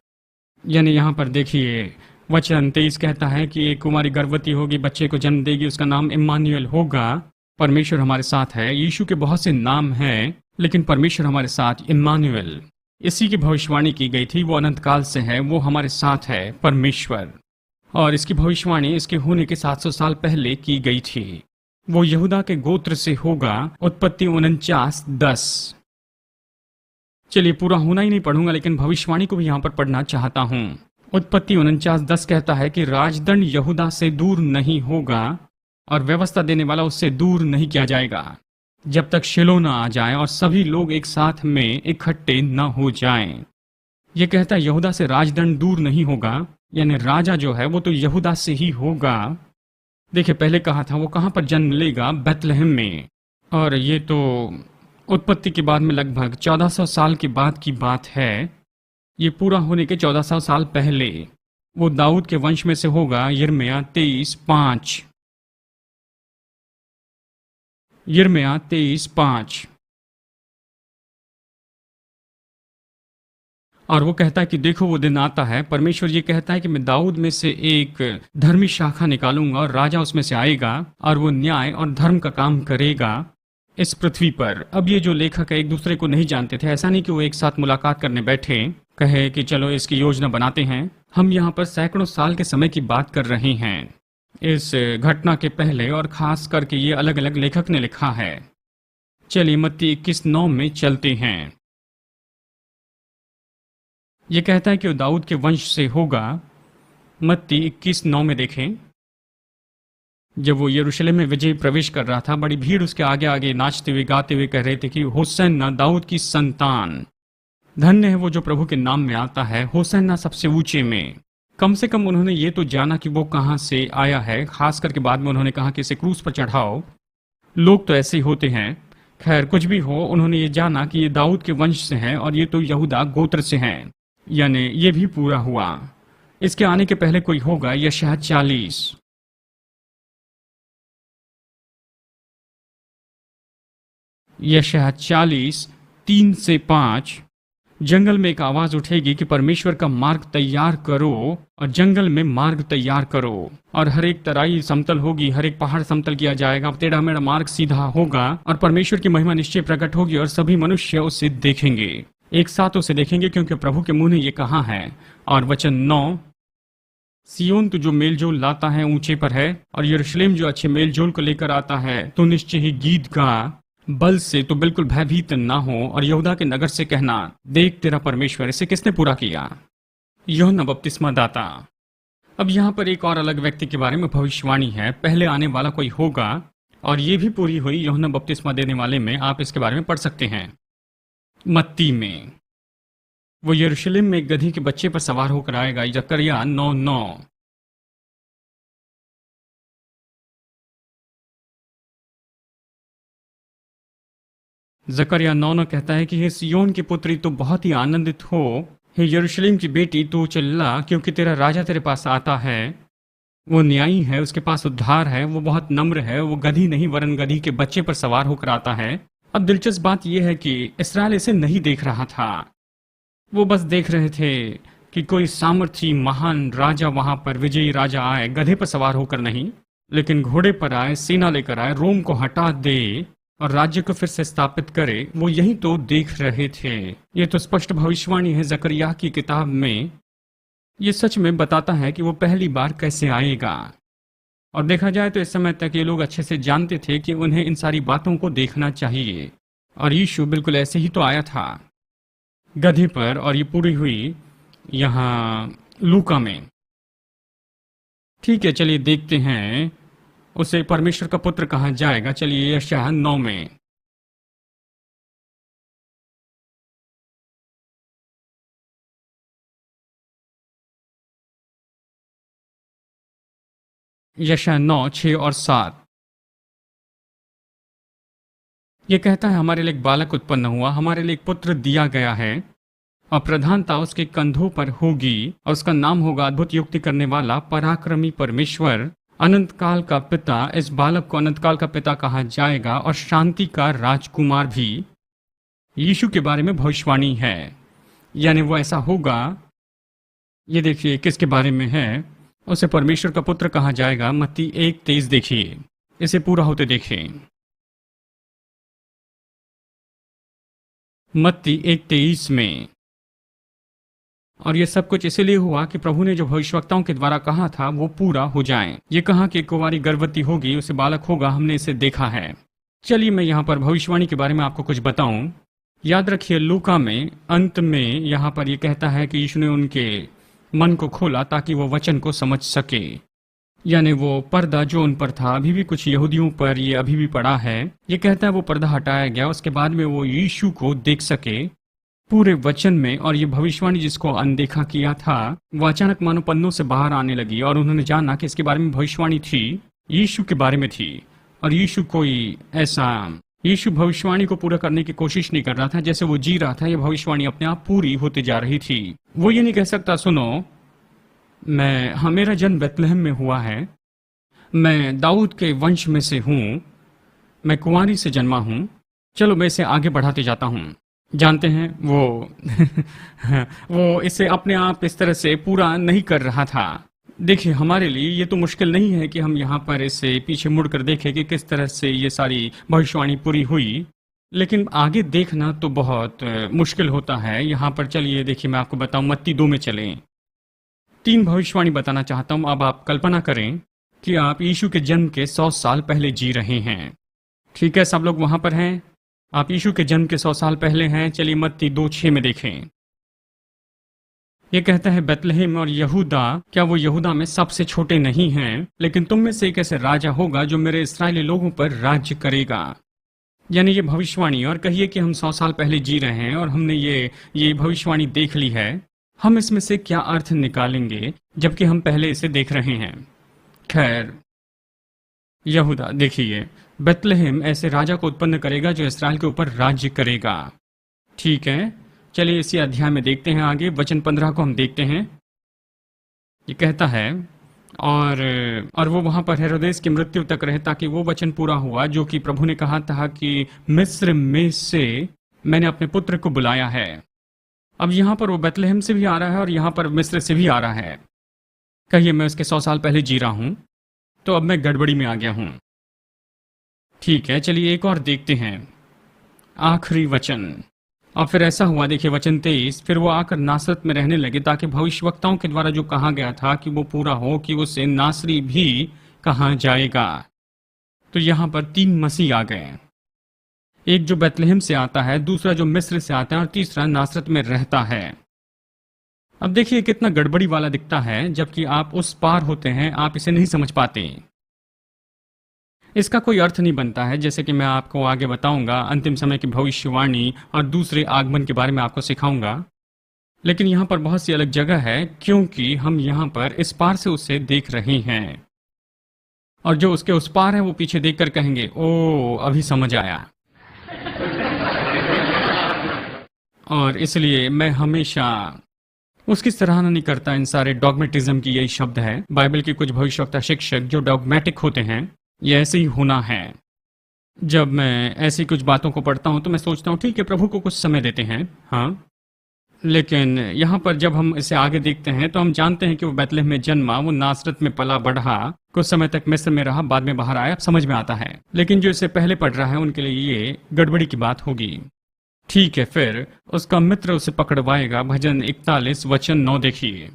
यानी यहाँ पर देखिए वचन 23 कहता है कि एक कुमारी गर्भवती होगी, बच्चे को जन्म देगी, उसका नाम इम्मानुएल होगा, परमेश्वर हमारे साथ है। यीशु के बहुत से नाम हैं, लेकिन परमेश्वर हमारे साथ, इम्मानुएल, इसी की भविष्यवाणी की गई थी। वो अनंत काल से है, वो हमारे साथ है, परमेश्वर। और इसकी भविष्यवाणी इसके होने के 700 साल पहले की गई थी। वो यहूदा के गोत्र से होगा। उत्पत्ति 49:10। चलिए पूरा होना ही नहीं पढ़ूंगा, लेकिन भविष्यवाणी को भी यहाँ पर पढ़ना चाहता हूँ। उत्पत्ति 49:10 कहता है कि राजदंड यहूदा से दूर नहीं होगा और व्यवस्था देने वाला उससे दूर नहीं किया जाएगा, जब तक शिलो न आ जाए और सभी लोग एक साथ में इकट्ठे न हो जाएं। यह कहता है यहूदा से राजदंड दूर नहीं होगा, यानी राजा जो है वो तो यहूदा से ही होगा। देखिए पहले कहा था वो कहाँ पर जन्म लेगा, बैतलहम में। और ये तो उत्पत्ति के बाद में लगभग 1400 साल के बाद की बात है। ये पूरा होने के 1400 साल पहले वो दाऊद के वंश में से होगा। यिर्मयाह 23:5। यिर्मयाह 23:5। और वो कहता है कि देखो वो दिन आता है, परमेश्वर ये कहता है कि मैं दाऊद में से एक धर्मी शाखा निकालूंगा और राजा उसमें से आएगा और वो न्याय और धर्म का काम करेगा इस पृथ्वी पर। अब ये जो लेखक है एक दूसरे को नहीं जानते थे। ऐसा नहीं कि वो एक साथ मुलाकात करने बैठे, कहे कि चलो इसकी योजना बनाते हैं। हम यहाँ पर सैकड़ों साल के समय की बात कर रहे हैं इस घटना के पहले, और खास करके ये अलग अलग लेखक ने लिखा है। चलिए मत्ती 21:9 में चलते हैं। ये कहता है कि वो दाऊद के वंश से होगा। मत्ती 21:9 में देखें, जब वो यरूशलेम में विजय प्रवेश कर रहा था, बड़ी भीड़ उसके आगे आगे नाचते हुए गाते हुए कह रहे थे कि होसन्ना दाऊद की संतान, धन्य है वो जो प्रभु के नाम में आता है, होसन्ना सबसे ऊंचे में। कम से कम उन्होंने ये तो जाना कि वो कहाँ से आया है। खास करके बाद में उन्होंने कहा कि इसे क्रूस पर चढ़ाओ। लोग तो ऐसे ही होते हैं। खैर कुछ भी हो, उन्होंने ये जाना कि ये दाऊद के वंश से हैं और ये तो यहूदा गोत्र से हैं। यानी ये भी पूरा हुआ। इसके आने के पहले कोई होगा, यशायाह 40। यशायाह 40:3-5। जंगल में एक आवाज उठेगी कि परमेश्वर का मार्ग तैयार करो, और जंगल में मार्ग तैयार करो, और हर एक तराई समतल होगी, हर एक पहाड़ समतल किया जाएगा, टेढ़ा मेढ़ा मार्ग सीधा होगा, और परमेश्वर की महिमा निश्चय प्रकट होगी और सभी मनुष्य उसे देखेंगे। एक साथ उसे देखेंगे, क्योंकि प्रभु के मुंह ने ये कहा है। और वचन 9, सियोन तो जो मेलजोल लाता है ऊंचे पर है, और यरूशलेम जो अच्छे मेलजोल को लेकर आता है तो निश्चय ही गीत गा, बल से तो बिल्कुल भयभीत ना हो, और यहूदा के नगर से कहना, देख तेरा परमेश्वर। इसे किसने पूरा किया? यूहन्ना बपतिस्मा दाता। अब यहाँ पर एक और अलग व्यक्ति के बारे में भविष्यवाणी है, पहले आने वाला कोई होगा, और ये भी पूरी हुई यूहन्ना बपतिस्मा देने वाले में। आप इसके बारे में पढ़ सकते हैं मत्ती में। वो यरूशलेम में एक गधी के बच्चे पर सवार होकर आएगा, जकरिया 9:9। जकरिया 9:9 कहता है कि हे सियोन की पुत्री तू बहुत ही आनंदित हो, हे यरूशलेम की बेटी तू चिल्ला, क्योंकि तेरा राजा तेरे पास आता है। वो न्यायी है, उसके पास उद्धार है, वो बहुत नम्र है, वो गधी नहीं वरन गधी के बच्चे पर सवार होकर आता है। अब दिलचस्प बात यह है कि इसराइल इसे नहीं देख रहा था। वो बस देख रहे थे कि कोई सामर्थी महान राजा वहां पर, विजयी राजा आए, गधे पर सवार होकर नहीं, लेकिन घोड़े पर आए, सेना लेकर आए, रोम को हटा दे और राज्य को फिर से स्थापित करे। वो यही तो देख रहे थे। ये तो स्पष्ट भविष्यवाणी है जकरिया की किताब में। ये सच में बताता है कि वो पहली बार कैसे आएगा। और देखा जाए तो इस समय तक ये लोग अच्छे से जानते थे कि उन्हें इन सारी बातों को देखना चाहिए, और यीशु बिल्कुल ऐसे ही तो आया था, गधे पर। और ये पूरी हुई यहाँ लूका में। ठीक है, चलिए देखते हैं उसे परमेश्वर का पुत्र कहा जाएगा। चलिए यशायाह 9 में। यशायाह 9:6 और 7 ये कहता है, हमारे लिए एक बालक उत्पन्न हुआ, हमारे लिए एक पुत्र दिया गया है, और प्रधानता उसके कंधों पर होगी, और उसका नाम होगा अद्भुत युक्ति करने वाला, पराक्रमी परमेश्वर, अनंत काल का पिता। इस बालक को अनंत काल का पिता कहा जाएगा, और शांति का राजकुमार भी। यीशु के बारे में भविष्यवाणी है, यानी वो ऐसा होगा। ये देखिए किसके बारे में है, उसे परमेश्वर का पुत्र कहा जाएगा। मत्ती 1:23 देखिए, इसे पूरा होते देखिए। मत्ती 1:23 में। और ये सब कुछ इसीलिए हुआ कि प्रभु ने जो भविष्यवक्ताओं के द्वारा कहा था वो पूरा हो जाए। ये कहा कि एक कुंवारी गर्भवती होगी, उसे बालक होगा, हमने इसे देखा है। चलिए मैं यहाँ पर भविष्यवाणी के बारे में आपको कुछ बताऊं। याद रखिए लूका में अंत में यहाँ पर ये कहता है कि यीशु ने उनके मन को खोला ताकि वो वचन को समझ सके, यानी वो पर्दा जो उन पर था, अभी भी कुछ यहूदियों पर ये अभी भी पड़ा है। ये कहता है वो पर्दा हटाया गया, उसके बाद में वो यीशु को देख सके पूरे वचन में। और ये भविष्यवाणी जिसको अनदेखा किया था वो अचानक मानो पन्नों से बाहर आने लगी, और उन्होंने जाना कि इसके बारे में भविष्यवाणी थी, यीशु के बारे में थी। और यीशु कोई ऐसा, यीशु भविष्यवाणी को पूरा करने की कोशिश नहीं कर रहा था, जैसे वो जी रहा था ये भविष्यवाणी अपने आप पूरी होती जा रही थी। वो ये नहीं कह सकता, सुनो मेरा जन्म बेतलहम में हुआ है, मैं दाऊद के वंश में से हूँ, मैं कुंवारी से जन्मा हूँ, चलो मैं इसे आगे बढ़ाते जाता हूँ। जानते हैं वो वो इसे अपने आप इस तरह से पूरा नहीं कर रहा था। देखिए हमारे लिए ये तो मुश्किल नहीं है कि हम यहाँ पर इसे पीछे मुड़कर देखें कि किस तरह से ये सारी भविष्यवाणी पूरी हुई, लेकिन आगे देखना तो बहुत मुश्किल होता है। यहाँ पर चलिए देखिए मैं आपको बताऊँ, मत्ती 2 में चलें। 3 भविष्यवाणी बताना चाहता हूँ। अब आप कल्पना करें कि आप यीशु के जन्म के 100 साल पहले जी रहे हैं। ठीक है, सब लोग वहां पर हैं, आप यीशु के जन्म के 100 साल पहले हैं। चलिए मत्ती 2:6 में देखें। यह कहता है, बेतलहम और यहूदा, क्या वो यहूदा में सबसे छोटे नहीं हैं? लेकिन तुम में से एक ऐसे राजा होगा जो मेरे इस्राएली लोगों पर राज्य करेगा। यानी ये भविष्यवाणी, और कहिए कि हम 100 साल पहले जी रहे हैं और हमने ये भविष्यवाणी देख ली है, हम इसमें से क्या अर्थ निकालेंगे जबकि हम पहले इसे देख रहे हैं? खैर, यहूदा देखिए, बेतलहम ऐसे राजा को उत्पन्न करेगा जो इसराइल के ऊपर राज्य करेगा। ठीक है, चलिए इसी अध्याय में देखते हैं आगे, वचन 15 को हम देखते हैं। ये कहता है, और वो वहां पर हेरोदेस की मृत्यु तक रहे ताकि वो वचन पूरा हुआ जो कि प्रभु ने कहा था कि मिस्र में से मैंने अपने पुत्र को बुलाया है। अब यहाँ पर वो बेतलहम से भी आ रहा है और यहाँ पर मिस्र से भी आ रहा है। कहिए मैं उसके 100 साल पहले जी रहा हूँ, तो अब मैं गड़बड़ी में आ गया हूँ। ठीक है, चलिए एक और देखते हैं, आखिरी वचन और फिर ऐसा हुआ, देखिए वचन 23, फिर वो आकर नासरत में रहने लगे ताकि भविष्यवक्ताओं के द्वारा जो कहा गया था कि वो पूरा हो कि उससे नासरी भी कहा जाएगा। तो यहाँ पर 3 मसीह आ गए, एक जो बैतलहम से आता है, दूसरा जो मिस्र से आता है और तीसरा नासरत में रहता है। अब देखिए कितना गड़बड़ी वाला दिखता है, जबकि आप उस पार होते हैं आप इसे नहीं समझ पाते। इसका कोई अर्थ नहीं बनता है, जैसे कि मैं आपको आगे बताऊंगा, अंतिम समय की भविष्यवाणी और दूसरे आगमन के बारे में आपको सिखाऊंगा। लेकिन यहाँ पर बहुत सी अलग जगह है, क्योंकि हम यहाँ पर इस पार से उसे देख रहे हैं, और जो उसके उस पार है वो पीछे देखकर कहेंगे, ओ अभी समझ आया। और इसलिए मैं हमेशा उसकी सराहना नहीं करता इन सारे डॉगमेटिज्म की, यही शब्द है। बाइबल के कुछ भविष्यवक्ता शिक्षक जो डॉगमेटिक होते हैं, ये ऐसे ही होना है। जब मैं ऐसी कुछ बातों को पढ़ता हूं तो मैं सोचता हूं ठीक है, प्रभु को कुछ समय देते हैं, हाँ, लेकिन यहाँ पर जब हम इसे आगे देखते हैं तो हम जानते हैं कि वो बैतलहम में जन्मा, वो नासरत में पला बढ़ा, कुछ समय तक मिस्र में रहा, बाद में बाहर आया, अब समझ में आता है। लेकिन जो इसे पहले पढ़ रहा है उनके लिए ये गड़बड़ी की बात होगी। ठीक है, फिर उसका मित्र उसे पकड़वाएगा। भजन 41 वचन 9 देखिए।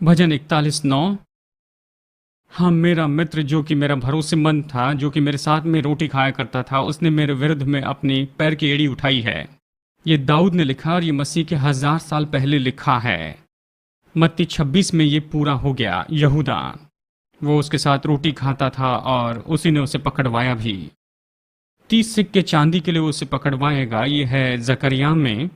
भजन 41:9। हाँ, मेरा मित्र जो कि मेरा भरोसेमंद था, जो कि मेरे साथ में रोटी खाया करता था, उसने मेरे विरुद्ध में अपनी पैर की एड़ी उठाई है। ये दाऊद ने लिखा और ये मसीह के 1000 साल पहले लिखा है। मत्ती 26 में ये पूरा हो गया। यहूदा वो उसके साथ रोटी खाता था और उसी ने उसे पकड़वाया भी। 30 सिक्के चांदी के लिए वो उसे पकड़वाएगा। ये है जकरिया में।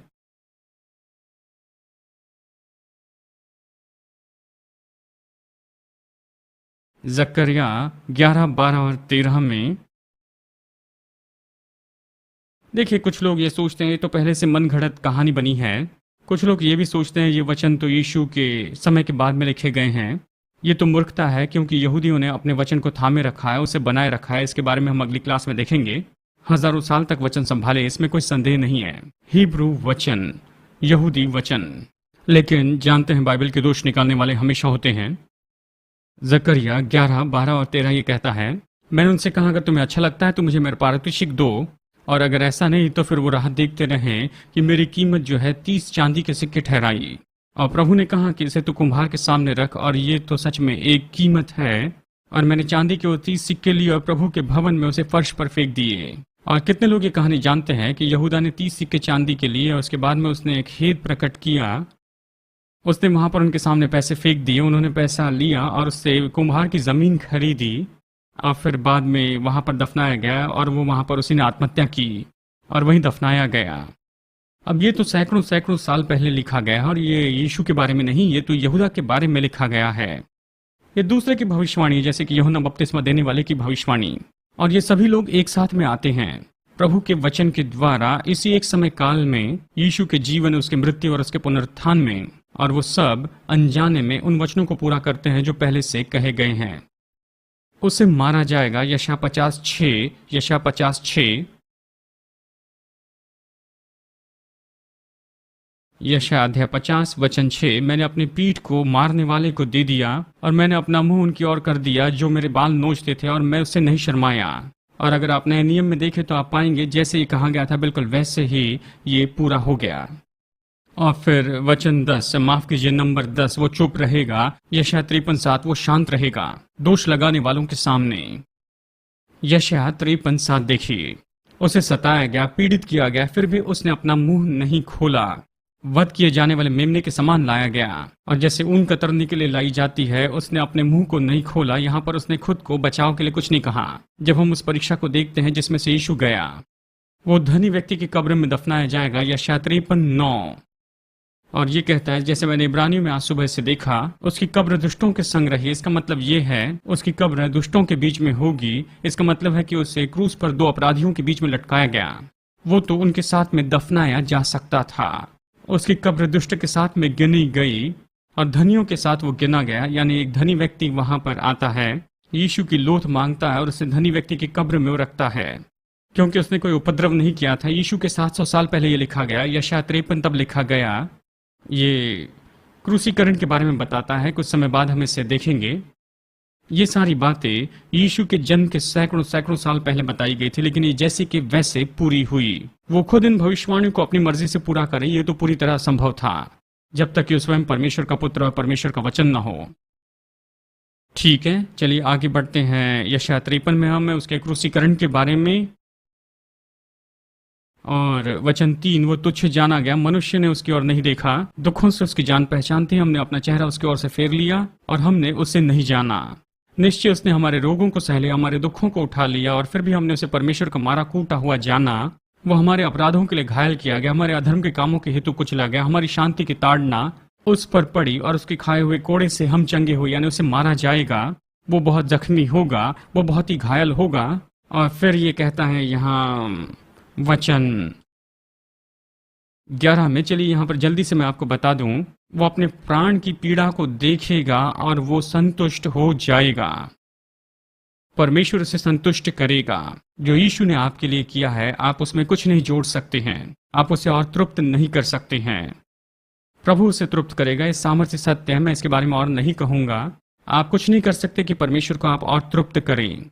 जकरिया 11, 12 और 13 में। देखिए कुछ लोग ये सोचते हैं ये तो पहले से मन घड़त कहानी बनी है। कुछ लोग ये भी सोचते हैं ये वचन तो यीशु के समय के बाद में लिखे गए हैं। ये तो मूर्खता है, क्योंकि यहूदियों ने अपने वचन को थामे रखा है, उसे बनाए रखा है। इसके बारे में हम अगली क्लास में देखेंगे। हजारों साल तक वचन संभाले, इसमें कोई संदेह नहीं है। हिब्रू वचन, यहूदी वचन। लेकिन जानते हैं बाइबल के दोष निकालने वाले हमेशा होते हैं। जकरिया 11, 12 और 13 ये कहता है, मैंने उनसे कहा अगर तुम्हें अच्छा लगता है तो मुझे मेरा पारितोषिक दो, और अगर ऐसा नहीं तो फिर वो राह देखते रहें कि मेरी कीमत जो है 30 चांदी के सिक्के ठहराई। और प्रभु ने कहा कि इसे तो कुम्हार के सामने रख, और ये तो सच में एक कीमत है। और मैंने चांदी के वो 30 सिक्के लिए और प्रभु के भवन में उसे फर्श पर फेंक दिए। और कितने लोग ये कहानी जानते हैं कि यहूदा ने 30 सिक्के चांदी के लिए, और उसके बाद में उसने एक हेत प्रकट किया। उसने वहां पर उनके सामने पैसे फेंक दिए, उन्होंने पैसा लिया और उससे कुम्हार की जमीन खरीदी, और फिर बाद में वहां पर दफनाया गया, और वो वहां पर उसी ने आत्महत्या की और वहीं दफनाया गया। अब ये तो सैकड़ों सैकड़ों साल पहले लिखा गया है, और ये यीशु के बारे में नहीं, ये तो यहूदा के बारे में लिखा गया है। ये दूसरे की भविष्यवाणी, जैसे कि यूहन्ना बपतिस्मा देने वाले की भविष्यवाणी। और ये सभी लोग एक साथ में आते हैं प्रभु के वचन के द्वारा इसी एक समय काल में, यीशु के जीवन, उसके मृत्यु और उसके पुनरुत्थान में। और वो सब अनजाने में उन वचनों को पूरा करते हैं जो पहले से कहे गए हैं। उसे मारा जाएगा। यशायाह 50:6, यशायाह 50:6, यशायाह अध्याय 50 वचन 6। मैंने अपनी पीठ को मारने वाले को दे दिया, और मैंने अपना मुंह उनकी ओर कर दिया जो मेरे बाल नोचते थे, और मैं उससे नहीं शर्माया। और अगर आप नए नियम में देखें तो आप पाएंगे जैसे ये कहा गया था बिल्कुल वैसे ही ये पूरा हो गया। और फिर वचन 10, माफ कीजिए नंबर 10, वो चुप रहेगा। यशायाह 53:7, वो शांत रहेगा दोष लगाने वालों के सामने। यशायाह 53:7 देखिए, उसे सताया गया, पीड़ित किया गया, फिर भी उसने अपना मुंह नहीं खोला। वध किए जाने वाले मेमने के समान लाया गया, और जैसे ऊन कतरने के लिए लाई जाती है, उसने अपने मुंह को नहीं खोला। यहाँ पर उसने खुद को बचाव के लिए कुछ नहीं कहा। जब हम उस परीक्षा को देखते हैं जिसमें से यीशु गया, वो धनी व्यक्ति की कब्र में दफनाया जाएगा। यशायाह 53:9, और ये कहता है जैसे मैंने इब्रानियों में आज सुबह से देखा, उसकी कब्र दुष्टों के संग रही। इसका मतलब ये है उसकी कब्र दुष्टों के बीच में होगी। इसका मतलब है कि उसे क्रूस पर 2 अपराधियों के बीच में लटकाया गया। वो तो उनके साथ में दफनाया जा सकता था। उसकी कब्र दुष्ट के साथ में गिनी गई और धनियों के साथ वो गिना गया। यानी एक धनी व्यक्ति वहां पर आता है, यीशु की लोथ मांगता है और उसे धनी व्यक्ति की कब्र में वो रखता है, क्योंकि उसने कोई उपद्रव नहीं किया था। यीशु के 700 साल पहले ये लिखा गया। यशायाह 53 तब लिखा गया। ये क्रूसीकरण के बारे में बताता है। कुछ समय बाद हम इसे देखेंगे। ये सारी बातें यीशु के जन्म के सैकड़ों सैकड़ों साल पहले बताई गई थी, लेकिन ये जैसे कि वैसे पूरी हुई। वो खुद इन भविष्यवाणियों को अपनी मर्जी से पूरा करे, ये तो पूरी तरह संभव था जब तक कि वो स्वयं परमेश्वर का पुत्र और परमेश्वर का वचन न हो। ठीक है, चलिए आगे बढ़ते हैं। यशायाह 53 में हम उसके क्रूसीकरण के बारे में, और वचन 3, वो तुच्छ जाना गया, मनुष्य ने उसकी ओर नहीं देखा, दुखों से उसकी जान पहचान थी, हमने अपना चेहरा उसकी ओर से फेर लिया और हमने उसे नहीं जाना। निश्चय उसने हमारे रोगों को सह लिया, हमारे दुखों को उठा लिया, और फिर भी हमने उसे परमेश्वर का मारा कूटा हुआ जाना। वो हमारे अपराधों के लिए घायल किया गया, हमारे अधर्म के कामों के हेतु कुचला गया, हमारी शांति की ताड़ना उस पर पड़ी, और उसके खाए हुए कोड़े से हम चंगे हुए, यानी उसे मारा जाएगा। वो बहुत जख्मी होगा, वो बहुत ही घायल होगा। और फिर ये कहता है यहाँ वचन 11 में, चलिए यहाँ पर जल्दी से मैं आपको बता दूं, वो अपने प्राण की पीड़ा को देखेगा और वो संतुष्ट हो जाएगा। परमेश्वर उसे संतुष्ट करेगा। जो यीशु ने आपके लिए किया है, आप उसमें कुछ नहीं जोड़ सकते हैं, आप उसे और तृप्त नहीं कर सकते हैं। प्रभु उसे तृप्त करेगा, इस सामर्थ्य सत्य है, मैं इसके बारे में और नहीं कहूंगा। आप कुछ नहीं कर सकते कि परमेश्वर को आप और तृप्त करें।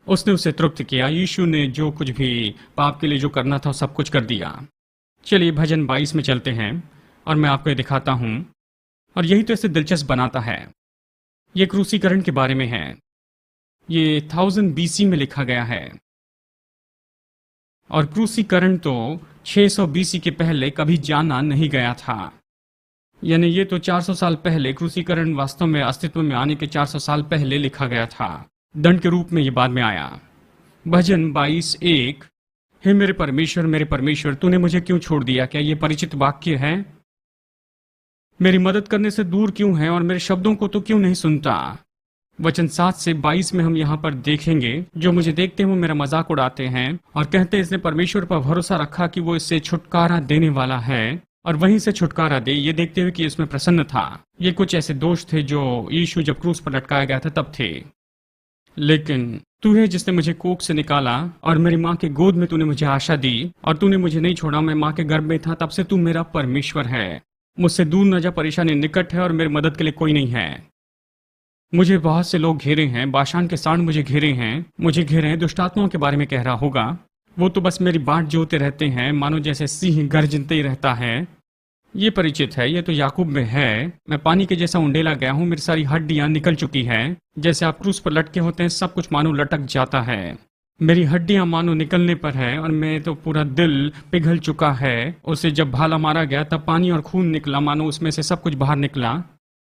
उसने उसे तृप्त किया। यीशु ने जो कुछ भी पाप के लिए जो करना था सब कुछ कर दिया। चलिए भजन 22 में चलते हैं और मैं आपको ये दिखाता हूं, और यही तो इसे दिलचस्प बनाता है। ये क्रूसीकरण के बारे में है। ये 1000 BC में लिखा गया है, और क्रूसीकरण तो 600 BC के पहले कभी जाना नहीं गया था। यानी ये तो 400 साल पहले, क्रूसीकरण वास्तव में अस्तित्व में आने के 400 साल पहले लिखा गया था। दंड के रूप में ये बाद में आया। भजन 22:1, हे मेरे परमेश्वर, तूने मुझे क्यों छोड़ दिया? क्या ये परिचित वाक्य है? मेरी मदद करने से दूर क्यों है और मेरे शब्दों को तो क्यों नहीं सुनता? वचन 7 से 22 में हम यहाँ पर देखेंगे, जो मुझे देखते हैं वो मेरा मजाक उड़ाते हैं और कहते हैं इसने परमेश्वर पर भरोसा रखा कि वो इससे छुटकारा देने वाला है और वहीं से छुटकारा दे, ये देखते हुए कि इसमें प्रसन्न था। ये कुछ ऐसे दोष थे जो यीशु जब क्रूस पर लटकाया गया था तब थे। लेकिन तू है जिसने मुझे कोख से निकाला और मेरी माँ के गोद में तूने मुझे आशा दी और तूने मुझे नहीं छोड़ा। मैं माँ के गर्भ में था तब से तू मेरा परमेश्वर है। मुझसे दूर न जा, परेशानी निकट है और मेरी मदद के लिए कोई नहीं है। मुझे बहुत से लोग घेरे हैं, बाशान के सांड मुझे घेरे हैं, दुष्टात्माओं के बारे में कह रहा होगा। वो तो बस मेरी बाट जोते रहते हैं, मानो जैसे सिंह गर्जते ही रहता है। ये परिचित है, ये तो याकूब में है। मैं पानी के जैसा उंडेला गया हूँ, मेरी सारी हड्डियां निकल चुकी हैं। जैसे आप क्रूस पर लटके होते हैं, सब कुछ मानो लटक जाता है। मेरी हड्डियां मानो निकलने पर है और मैं तो पूरा दिल पिघल चुका है। उसे जब भाला मारा गया तब पानी और खून निकला, मानो उसमें से सब कुछ बाहर निकला।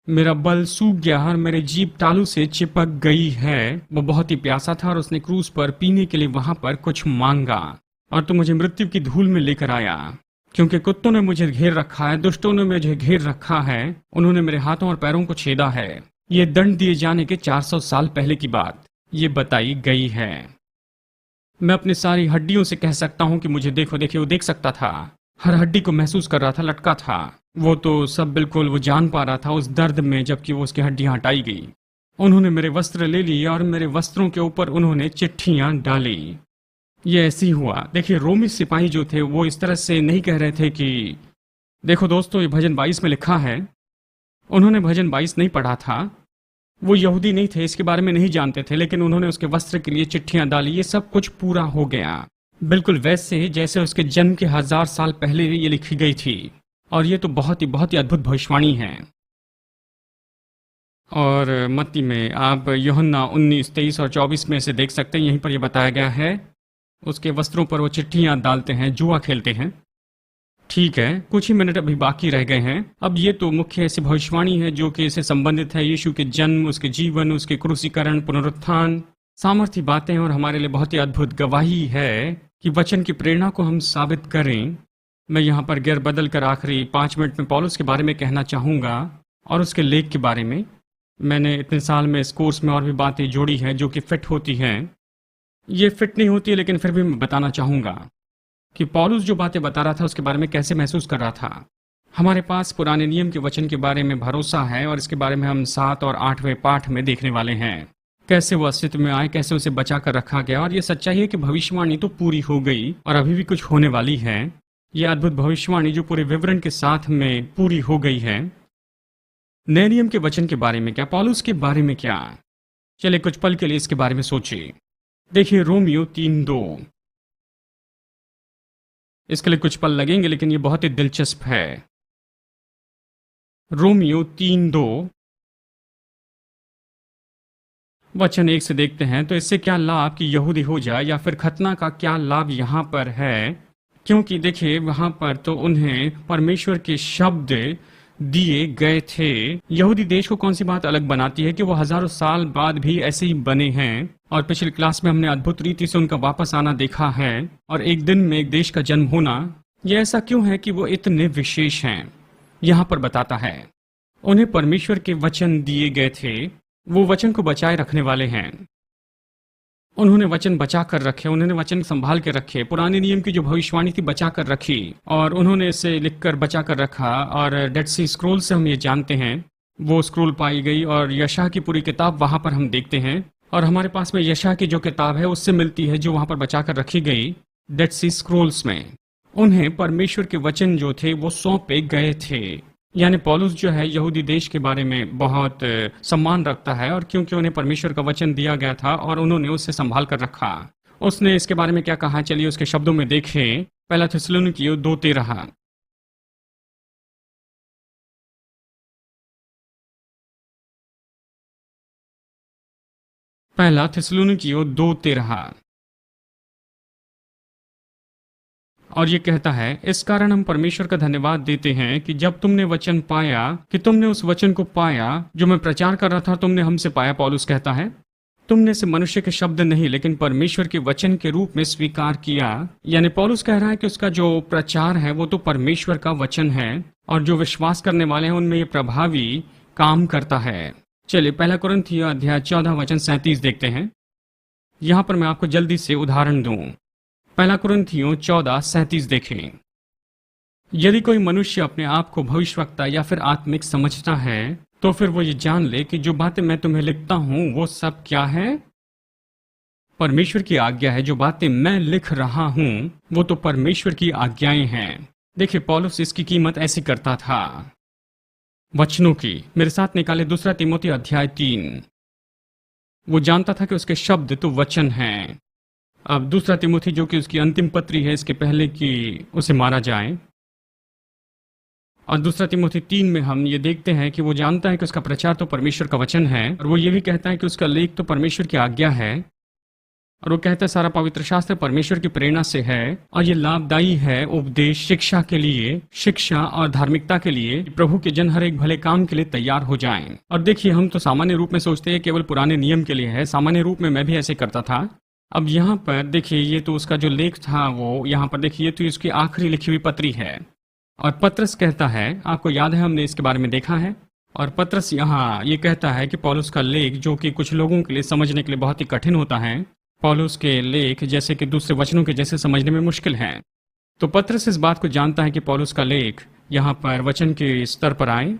मेरा बल सूख गया और मेरी जीभ तालू से चिपक गई है। वो बहुत ही प्यासा था और उसने क्रूस पर पीने के लिए वहां पर कुछ मांगा और तो मुझे मृत्यु की धूल में लेकर आया। क्योंकि कुत्तों ने मुझे घेर रखा है, दुष्टों ने मुझे घेर रखा है, उन्होंने मेरे हाथों और पैरों को छेदा है। ये दंड दिए जाने के 400 साल पहले की बात ये बताई गई है। मैं अपनी सारी हड्डियों से कह सकता हूँ कि मुझे देखो। देखिए, वो देख सकता था, हर हड्डी को महसूस कर रहा था, लटका था। वो तो सब बिल्कुल वो जान पा रहा था उस दर्द में, जबकि वो उसकी हड्डियां हटाई गई। उन्होंने मेरे वस्त्र ले लिए और मेरे वस्त्रों के ऊपर उन्होंने चिट्ठियां डाली। ये ऐसे ही हुआ। देखिए, रोमी सिपाही जो थे वो इस तरह से नहीं कह रहे थे कि देखो दोस्तों, ये भजन 22 में लिखा है। उन्होंने भजन 22 नहीं पढ़ा था, वो यहूदी नहीं थे, इसके बारे में नहीं जानते थे, लेकिन उन्होंने उसके वस्त्र के लिए चिट्ठियां डाली। ये सब कुछ पूरा हो गया, बिल्कुल वैसे जैसे उसके जन्म के 1000 साल पहले ये लिखी गई थी। और ये तो बहुत ही अद्भुत भविष्यवाणी है। और मत्ती में आप यूहन्ना 19, 23 और 24 में से देख सकते हैं। यहीं पर यह बताया गया है, उसके वस्त्रों पर वो चिट्ठियां डालते हैं, जुआ खेलते हैं। ठीक है, कुछ ही मिनट अभी बाकी रह गए हैं। अब ये तो मुख्य ऐसी भविष्यवाणी है जो कि इससे संबंधित है। यीशु के जन्म, उसके जीवन, उसके क्रूसीकरण, पुनरुत्थान, सामर्थ्य बातें और हमारे लिए बहुत ही अद्भुत गवाही है कि वचन की प्रेरणा को हम साबित करें। मैं यहाँ पर गियर बदल कर आखिरी 5 मिनट में पौलुस के बारे में कहना चाहूँगा और उसके लेख के बारे में। मैंने इतने साल में इस कोर्स में और भी बातें जोड़ी हैं जो कि फिट होती हैं। ये फिट नहीं होती है, लेकिन फिर भी मैं बताना चाहूँगा कि पौलुस जो बातें बता रहा था उसके बारे में कैसे महसूस कर रहा था। हमारे पास पुराने नियम के वचन के बारे में भरोसा है और इसके बारे में हम 7 और 8वें पाठ में देखने वाले हैं। कैसे वो अस्तित्व में आए, कैसे उसे बचा कर रखा गया। और ये सच्चाई है कि भविष्यवाणी तो पूरी हो गई और अभी भी कुछ होने वाली है। यह अद्भुत भविष्यवाणी जो पूरे विवरण के साथ में पूरी हो गई है। नए नियम के वचन के बारे में क्या, पौलुस के बारे में क्या? चलिए कुछ पल के लिए इसके बारे में सोचिए। देखिए रोमियो 3:2, इसके लिए कुछ पल लगेंगे लेकिन ये बहुत ही दिलचस्प है। रोमियो 3:2 वचन 1 से देखते हैं, तो इससे क्या लाभ कि यहूदी हो जाए या फिर खतना का क्या लाभ यहाँ पर है? क्योंकि देखिए वहां पर तो उन्हें परमेश्वर के शब्द दिए गए थे। यहूदी देश को कौन सी बात अलग बनाती है कि वो हजारों साल बाद भी ऐसे ही बने हैं, और पिछली क्लास में हमने अद्भुत रीति से उनका वापस आना देखा है, और एक दिन में एक देश का जन्म होना। ये ऐसा क्यों है कि वो इतने विशेष हैं? यहाँ पर बताता है उन्हें परमेश्वर के वचन दिए गए थे, वो वचन को बचाए रखने वाले हैं। उन्होंने वचन बचा कर रखे, उन्होंने वचन संभाल के रखे, पुराने नियम की जो भविष्यवाणी थी बचा कर रखी, और उन्होंने इसे लिखकर बचा कर रखा। और डेड सी स्क्रोल से हम ये जानते हैं, वो स्क्रोल पाई गई और यशायाह की पूरी किताब वहां पर हम देखते हैं, और हमारे पास में यशायाह की जो किताब है उससे मिलती है जो वहां पर बचा कर रखी गई डेड सी स्क्रोल्स में। उन्हें परमेश्वर के वचन जो थे वो सौंपे गए थे। यानी पौलुस जो है यहूदी देश के बारे में बहुत सम्मान रखता है, और क्योंकि उन्हें परमेश्वर का वचन दिया गया था और उन्होंने उसे संभाल कर रखा। उसने इसके बारे में क्या कहा, चलिए उसके शब्दों में देखें। पहला थिस्सलुनीकियों 2:13, पहला थिस्सलुनीकियों 2:13, और ये कहता है, इस कारण हम परमेश्वर का धन्यवाद देते हैं कि जब तुमने वचन पाया, कि तुमने उस वचन को पाया जो मैं प्रचार कर रहा था, तुमने हमसे पाया। पौलुस कहता है तुमने से मनुष्य के शब्द नहीं लेकिन परमेश्वर के वचन के रूप में स्वीकार किया। यानी पौलुस कह रहा है कि उसका जो प्रचार है वो तो परमेश्वर का वचन है, और जो विश्वास करने वाले हैं उनमें ये प्रभावी काम करता है। चलिए पहला कुरिन्थियों अध्याय 14 वचन 37 देखते हैं। यहां पर मैं आपको जल्दी से उदाहरण दूं। पहला कुरिन्थियों 14:37 देखें। यदि कोई मनुष्य अपने आप को भविष्यवक्ता या फिर आत्मिक समझता है, तो फिर वो ये जान ले कि जो बातें मैं तुम्हें लिखता हूं वो सब क्या है, परमेश्वर की आज्ञा है। जो बातें मैं लिख रहा हूं वो तो परमेश्वर की आज्ञाएं हैं। देखिए पौलुस इसकी कीमत ऐसी करता था वचनों की। मेरे साथ निकाले 2 तीमुथियुस अध्याय 3। वो जानता था कि उसके शब्द तो वचन हैं। अब 2 तीमुथियुस जो कि उसकी अंतिम पत्री है, इसके पहले कि उसे मारा जाए, और 2 तीमुथियुस 3 में हम ये देखते हैं कि वो जानता है कि उसका प्रचार तो परमेश्वर का वचन है, और वो ये भी कहता है कि उसका लेख तो परमेश्वर की आज्ञा है, और वो कहता है सारा पवित्र शास्त्र परमेश्वर की प्रेरणा से है और ये लाभदायी है उपदेश, शिक्षा के लिए, शिक्षा और धार्मिकता के लिए, प्रभु के जन हर एक भले काम के लिए तैयार हो जाएं। और देखिए हम तो सामान्य रूप में सोचते हैं केवल पुराने नियम के लिए है, सामान्य रूप में मैं भी ऐसे करता था। अब यहाँ पर देखिए ये तो उसका जो लेख था वो यहाँ पर देखिए, ये तो इसकी आखिरी लिखी हुई पत्री है, और पत्रस कहता है, आपको याद है हमने इसके बारे में देखा है, और पत्रस यहाँ ये कहता है कि पौलुस का लेख जो कि कुछ लोगों के लिए समझने के लिए बहुत ही कठिन होता है, पौलुस के लेख जैसे कि दूसरे वचनों के जैसे समझने में मुश्किल है, तो पत्रस इस बात को जानता है कि पौलुस का लेख यहाँ पर वचन के स्तर पर आए।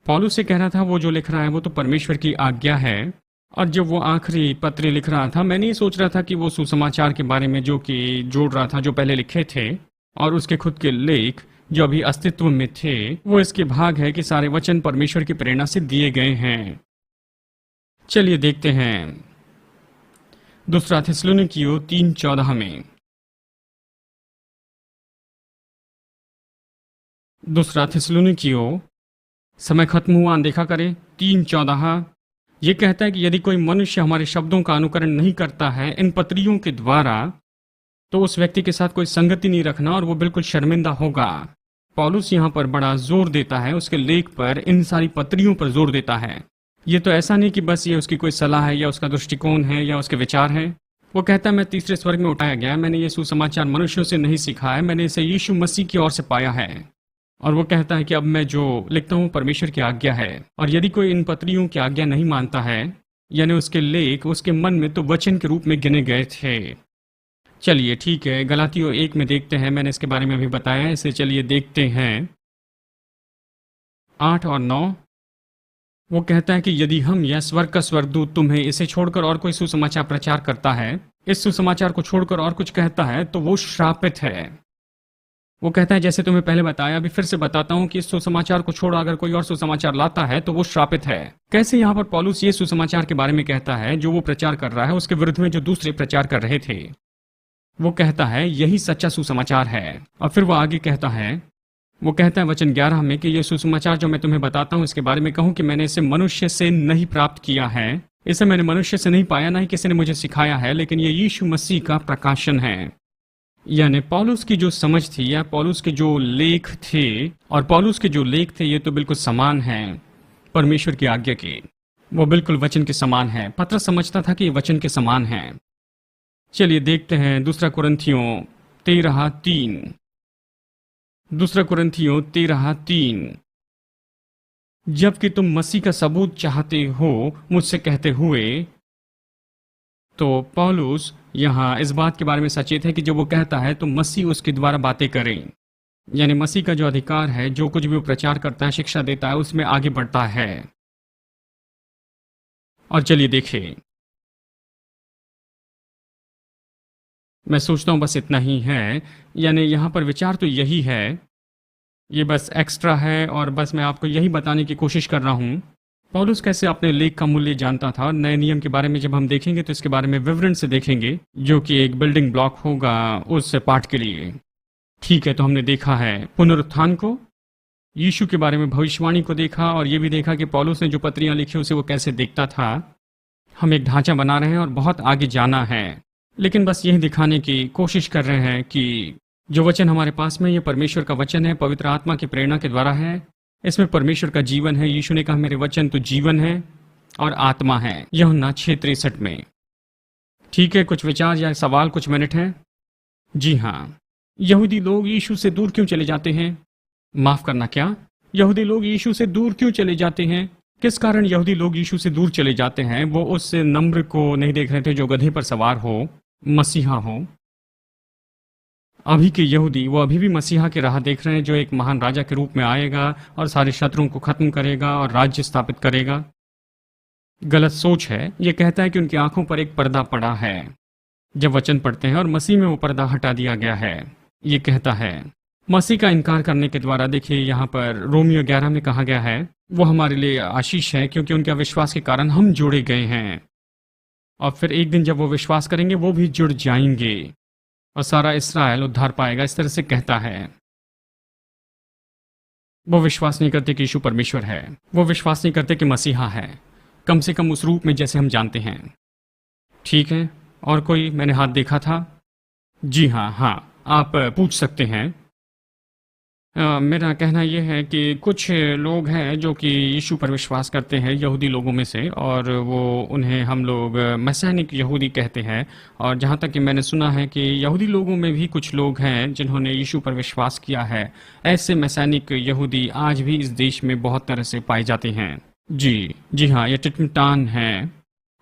पौलुस से कह रहा था वो जो लिख रहा है वो तो परमेश्वर की आज्ञा है, और जब वो आखिरी पत्र लिख रहा था मैंने ये सोच रहा था कि वो सुसमाचार के बारे में जो कि जोड़ रहा था जो पहले लिखे थे, और उसके खुद के लेख जो अभी अस्तित्व में थे, वो इसके भाग है कि सारे वचन परमेश्वर की प्रेरणा से दिए गए हैं। चलिए देखते हैं 2 थिस्सलुनीकियों 3:14 में। 2 थिस्सलुनीकियों, समय खत्म हुआ अनदेखा करें, 3:14 ये कहता है कि यदि कोई मनुष्य हमारे शब्दों का अनुकरण नहीं करता है इन पत्रियों के द्वारा, तो उस व्यक्ति के साथ कोई संगति नहीं रखना और वो बिल्कुल शर्मिंदा होगा। पौलुस यहाँ पर बड़ा जोर देता है, उसके लेख पर, इन सारी पत्रियों पर जोर देता है। ये तो ऐसा नहीं कि बस ये उसकी कोई सलाह है या उसका दृष्टिकोण है या उसके विचार है। वो कहता है मैं तीसरे स्वर्ग में उठाया गया, मैंने ये सुसमाचार मनुष्यों से नहीं सीखा है, मैंने इसे यीशु मसीह की ओर से पाया है। और वो कहता है कि अब मैं जो लिखता हूँ परमेश्वर की आज्ञा है, और यदि कोई इन पत्रियों की आज्ञा नहीं मानता है, यानी उसके लेख उसके मन में तो वचन के रूप में गिने गए थे। चलिए ठीक है, गलातियों 1 में देखते हैं, मैंने इसके बारे में भी बताया, इसे चलिए देखते हैं 8 और 9। वो कहता है कि यदि हम या स्वर्ग का स्वर्गदूत तुम्हें इसे छोड़कर और कोई सुसमाचार प्रचार करता है, इस सुसमाचार को छोड़कर और कुछ कहता है, तो वो श्रापित है। वो कहता है, जैसे तुम्हें पहले बताया, अभी फिर से बताता हूँ कि इस सुसमाचार को छोड़ अगर कोई और सुसमाचार लाता है तो वो श्रापित है। कैसे यहाँ पर पौलुस ये सुसमाचार के बारे में कहता है जो वो प्रचार कर रहा है, उसके विरुद्ध में जो दूसरे प्रचार कर रहे थे। वो कहता है यही सच्चा सुसमाचार है। और फिर वो आगे कहता है, वो कहता है वचन 11 में कि ये सुसमाचार जो मैं तुम्हें बताता हूँ इसके बारे में कहूँ कि मैंने इसे मनुष्य से नहीं प्राप्त किया है, इसे मैंने मनुष्य से नहीं पाया, ना ही किसी ने मुझे सिखाया है, लेकिन ये यीशु मसीह का प्रकाशन है। यानी पौलुस की जो समझ थी या पौलुस के जो लेख थे, और पौलुस के जो लेख थे ये तो बिल्कुल समान हैं परमेश्वर की आज्ञा के। वो बिल्कुल वचन के समान है। पतरस समझता था कि ये वचन के समान है। चलिए देखते हैं दूसरा कुरिन्थियों 13:3। दूसरा कुरिन्थियों 13:3। जबकि तुम मसीह का सबूत चाहते हो मुझसे कहते हुए। तो पौलुस यहाँ इस बात के बारे में सचेत है कि जो वो कहता है तो मसीह उसके द्वारा बातें करें। यानी मसीह का जो अधिकार है, जो कुछ भी वो प्रचार करता है, शिक्षा देता है, उसमें आगे बढ़ता है। और चलिए देखें, मैं सोचता हूं बस इतना ही है। यानी यहाँ पर विचार तो यही है, ये बस एक्स्ट्रा है और बस मैं आपको यही बताने की कोशिश कर रहा हूँ पौलुस कैसे अपने लेख का मूल्य जानता था। नए नियम के बारे में जब हम देखेंगे तो इसके बारे में विवरण से देखेंगे, जो कि एक बिल्डिंग ब्लॉक होगा उस पाठ के लिए। ठीक है, तो हमने देखा है पुनरुत्थान को, यीशु के बारे में भविष्यवाणी को देखा, और ये भी देखा कि पौलुस ने जो पत्रियां लिखी उसे वो कैसे देखता था। हम एक ढांचा बना रहे हैं और बहुत आगे जाना है, लेकिन बस यही दिखाने की कोशिश कर रहे हैं कि जो वचन हमारे पास में ये परमेश्वर का वचन है, पवित्र आत्मा की प्रेरणा के द्वारा है। इसमें परमेश्वर का जीवन है। यीशु ने कहा मेरे वचन तो जीवन है और आत्मा है, यूहन्ना 6:63 में। ठीक है, कुछ विचार या सवाल, कुछ मिनट हैं। जी हाँ, यहूदी लोग यीशु से दूर क्यों चले जाते हैं? माफ करना, क्या यहूदी लोग यीशु से दूर क्यों चले जाते हैं? किस कारण यहूदी लोग यीशु से दूर चले जाते हैं? वो उस नम्र को नहीं देख रहे थे जो गधे पर सवार हो, मसीहा हो। अभी के यहूदी वो अभी भी मसीहा की राह देख रहे हैं, जो एक महान राजा के रूप में आएगा और सारे शत्रुओं को खत्म करेगा और राज्य स्थापित करेगा। गलत सोच है। ये कहता है कि उनकी आंखों पर एक पर्दा पड़ा है जब वचन पढ़ते हैं, और मसीह में वो पर्दा हटा दिया गया है। ये कहता है मसीह का इनकार करने के द्वारा। देखिए यहाँ पर रोमियो 11 में कहा गया है वो हमारे लिए आशीष है, क्योंकि उनके अविश्वास के कारण हम जोड़े गए हैं, और फिर एक दिन जब वो विश्वास करेंगे वो भी जुड़ जाएंगे और सारा इस्राएल उद्धार पाएगा। इस तरह से कहता है। वो विश्वास नहीं करते कि यीशु परमेश्वर है, वो विश्वास नहीं करते कि मसीहा है, कम से कम उस रूप में जैसे हम जानते हैं। ठीक है, और कोई? मैंने हाथ देखा था। जी हाँ, हाँ, आप पूछ सकते हैं। मेरा कहना यह है कि कुछ लोग हैं जो कि यीशु पर विश्वास करते हैं यहूदी लोगों में से, और वो उन्हें हम लोग मैसेनिक यहूदी कहते हैं। और जहाँ तक कि मैंने सुना है कि यहूदी लोगों में भी कुछ लोग हैं जिन्होंने यीशु पर विश्वास किया है। ऐसे मैसेनिक यहूदी आज भी इस देश में बहुत तरह से पाए जाते हैं। जी जी हाँ, ये टिटमटान है।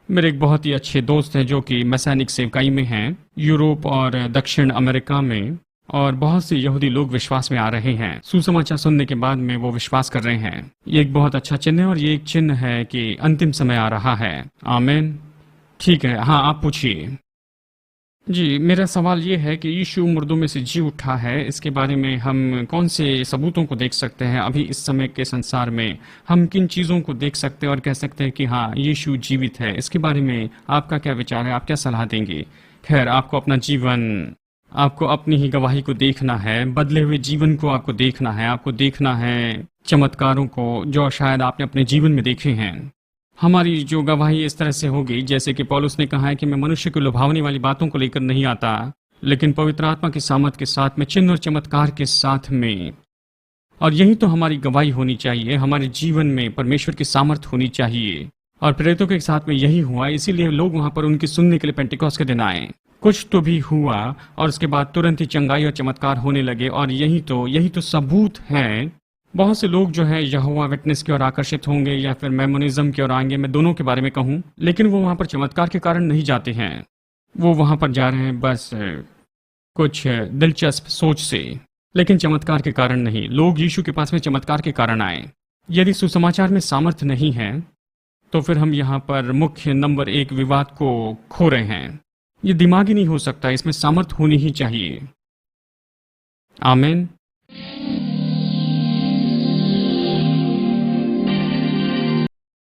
मेरे एक बहुत ही अच्छे दोस्त हैं जो कि मैसेनिक सेवकाई में हैं, यूरोप और दक्षिण अमेरिका में, और बहुत से यहूदी लोग विश्वास में आ रहे हैं। सुसमाचार सुनने के बाद में वो विश्वास कर रहे हैं। ये एक बहुत अच्छा चिन्ह है, और ये एक चिन्ह है कि अंतिम समय आ रहा है। आमीन। ठीक है, हाँ, आप पूछिए। जी, मेरा सवाल ये है कि यीशु मुर्दों में से जी उठा है, इसके बारे में हम कौन से सबूतों को देख सकते हैं? अभी इस समय के संसार में हम किन चीज़ों को देख सकते हैं और कह सकते हैं कि हाँ, यीशु जीवित है? इसके बारे में आपका क्या विचार है? आप क्या सलाह देंगे? खैर, आपको अपना जीवन, आपको अपनी ही गवाही को देखना है, बदले हुए जीवन को आपको देखना है, आपको देखना है चमत्कारों को जो शायद आपने अपने जीवन में देखे हैं। हमारी जो गवाही इस तरह से होगी जैसे कि पौलुस ने कहा है कि मैं मनुष्य को लुभावने वाली बातों को लेकर नहीं आता, लेकिन पवित्र आत्मा की सामर्थ के साथ में, चिन्ह और चमत्कार के साथ में। और यही तो हमारी गवाही होनी चाहिए। हमारे जीवन में परमेश्वर की सामर्थ होनी चाहिए, और प्रेरितों के साथ में यही हुआ। इसीलिए लोग वहां पर उनकी सुनने के लिए पेंटिकॉस्ट के दिन आए। कुछ तो भी हुआ और उसके बाद तुरंत ही चंगाई और चमत्कार होने लगे, और यही तो सबूत है। बहुत से लोग जो है यहोवा विटनेस की ओर आकर्षित होंगे या फिर मैमोनिज्म की ओर आएंगे, मैं दोनों के बारे में कहूं, लेकिन वो वहां पर चमत्कार के कारण नहीं जाते हैं। वो वहां पर जा रहे हैं बस कुछ दिलचस्प सोच से, लेकिन चमत्कार के कारण नहीं। लोग यीशु के पास में चमत्कार के कारण आए। यदि सुसमाचार में सामर्थ्य नहीं है तो फिर हम यहाँ पर मुख्य नंबर 1 विवाद को खो रहे हैं। ये दिमागी नहीं हो सकता, इसमें सामर्थ्य होनी ही चाहिए। आमीन।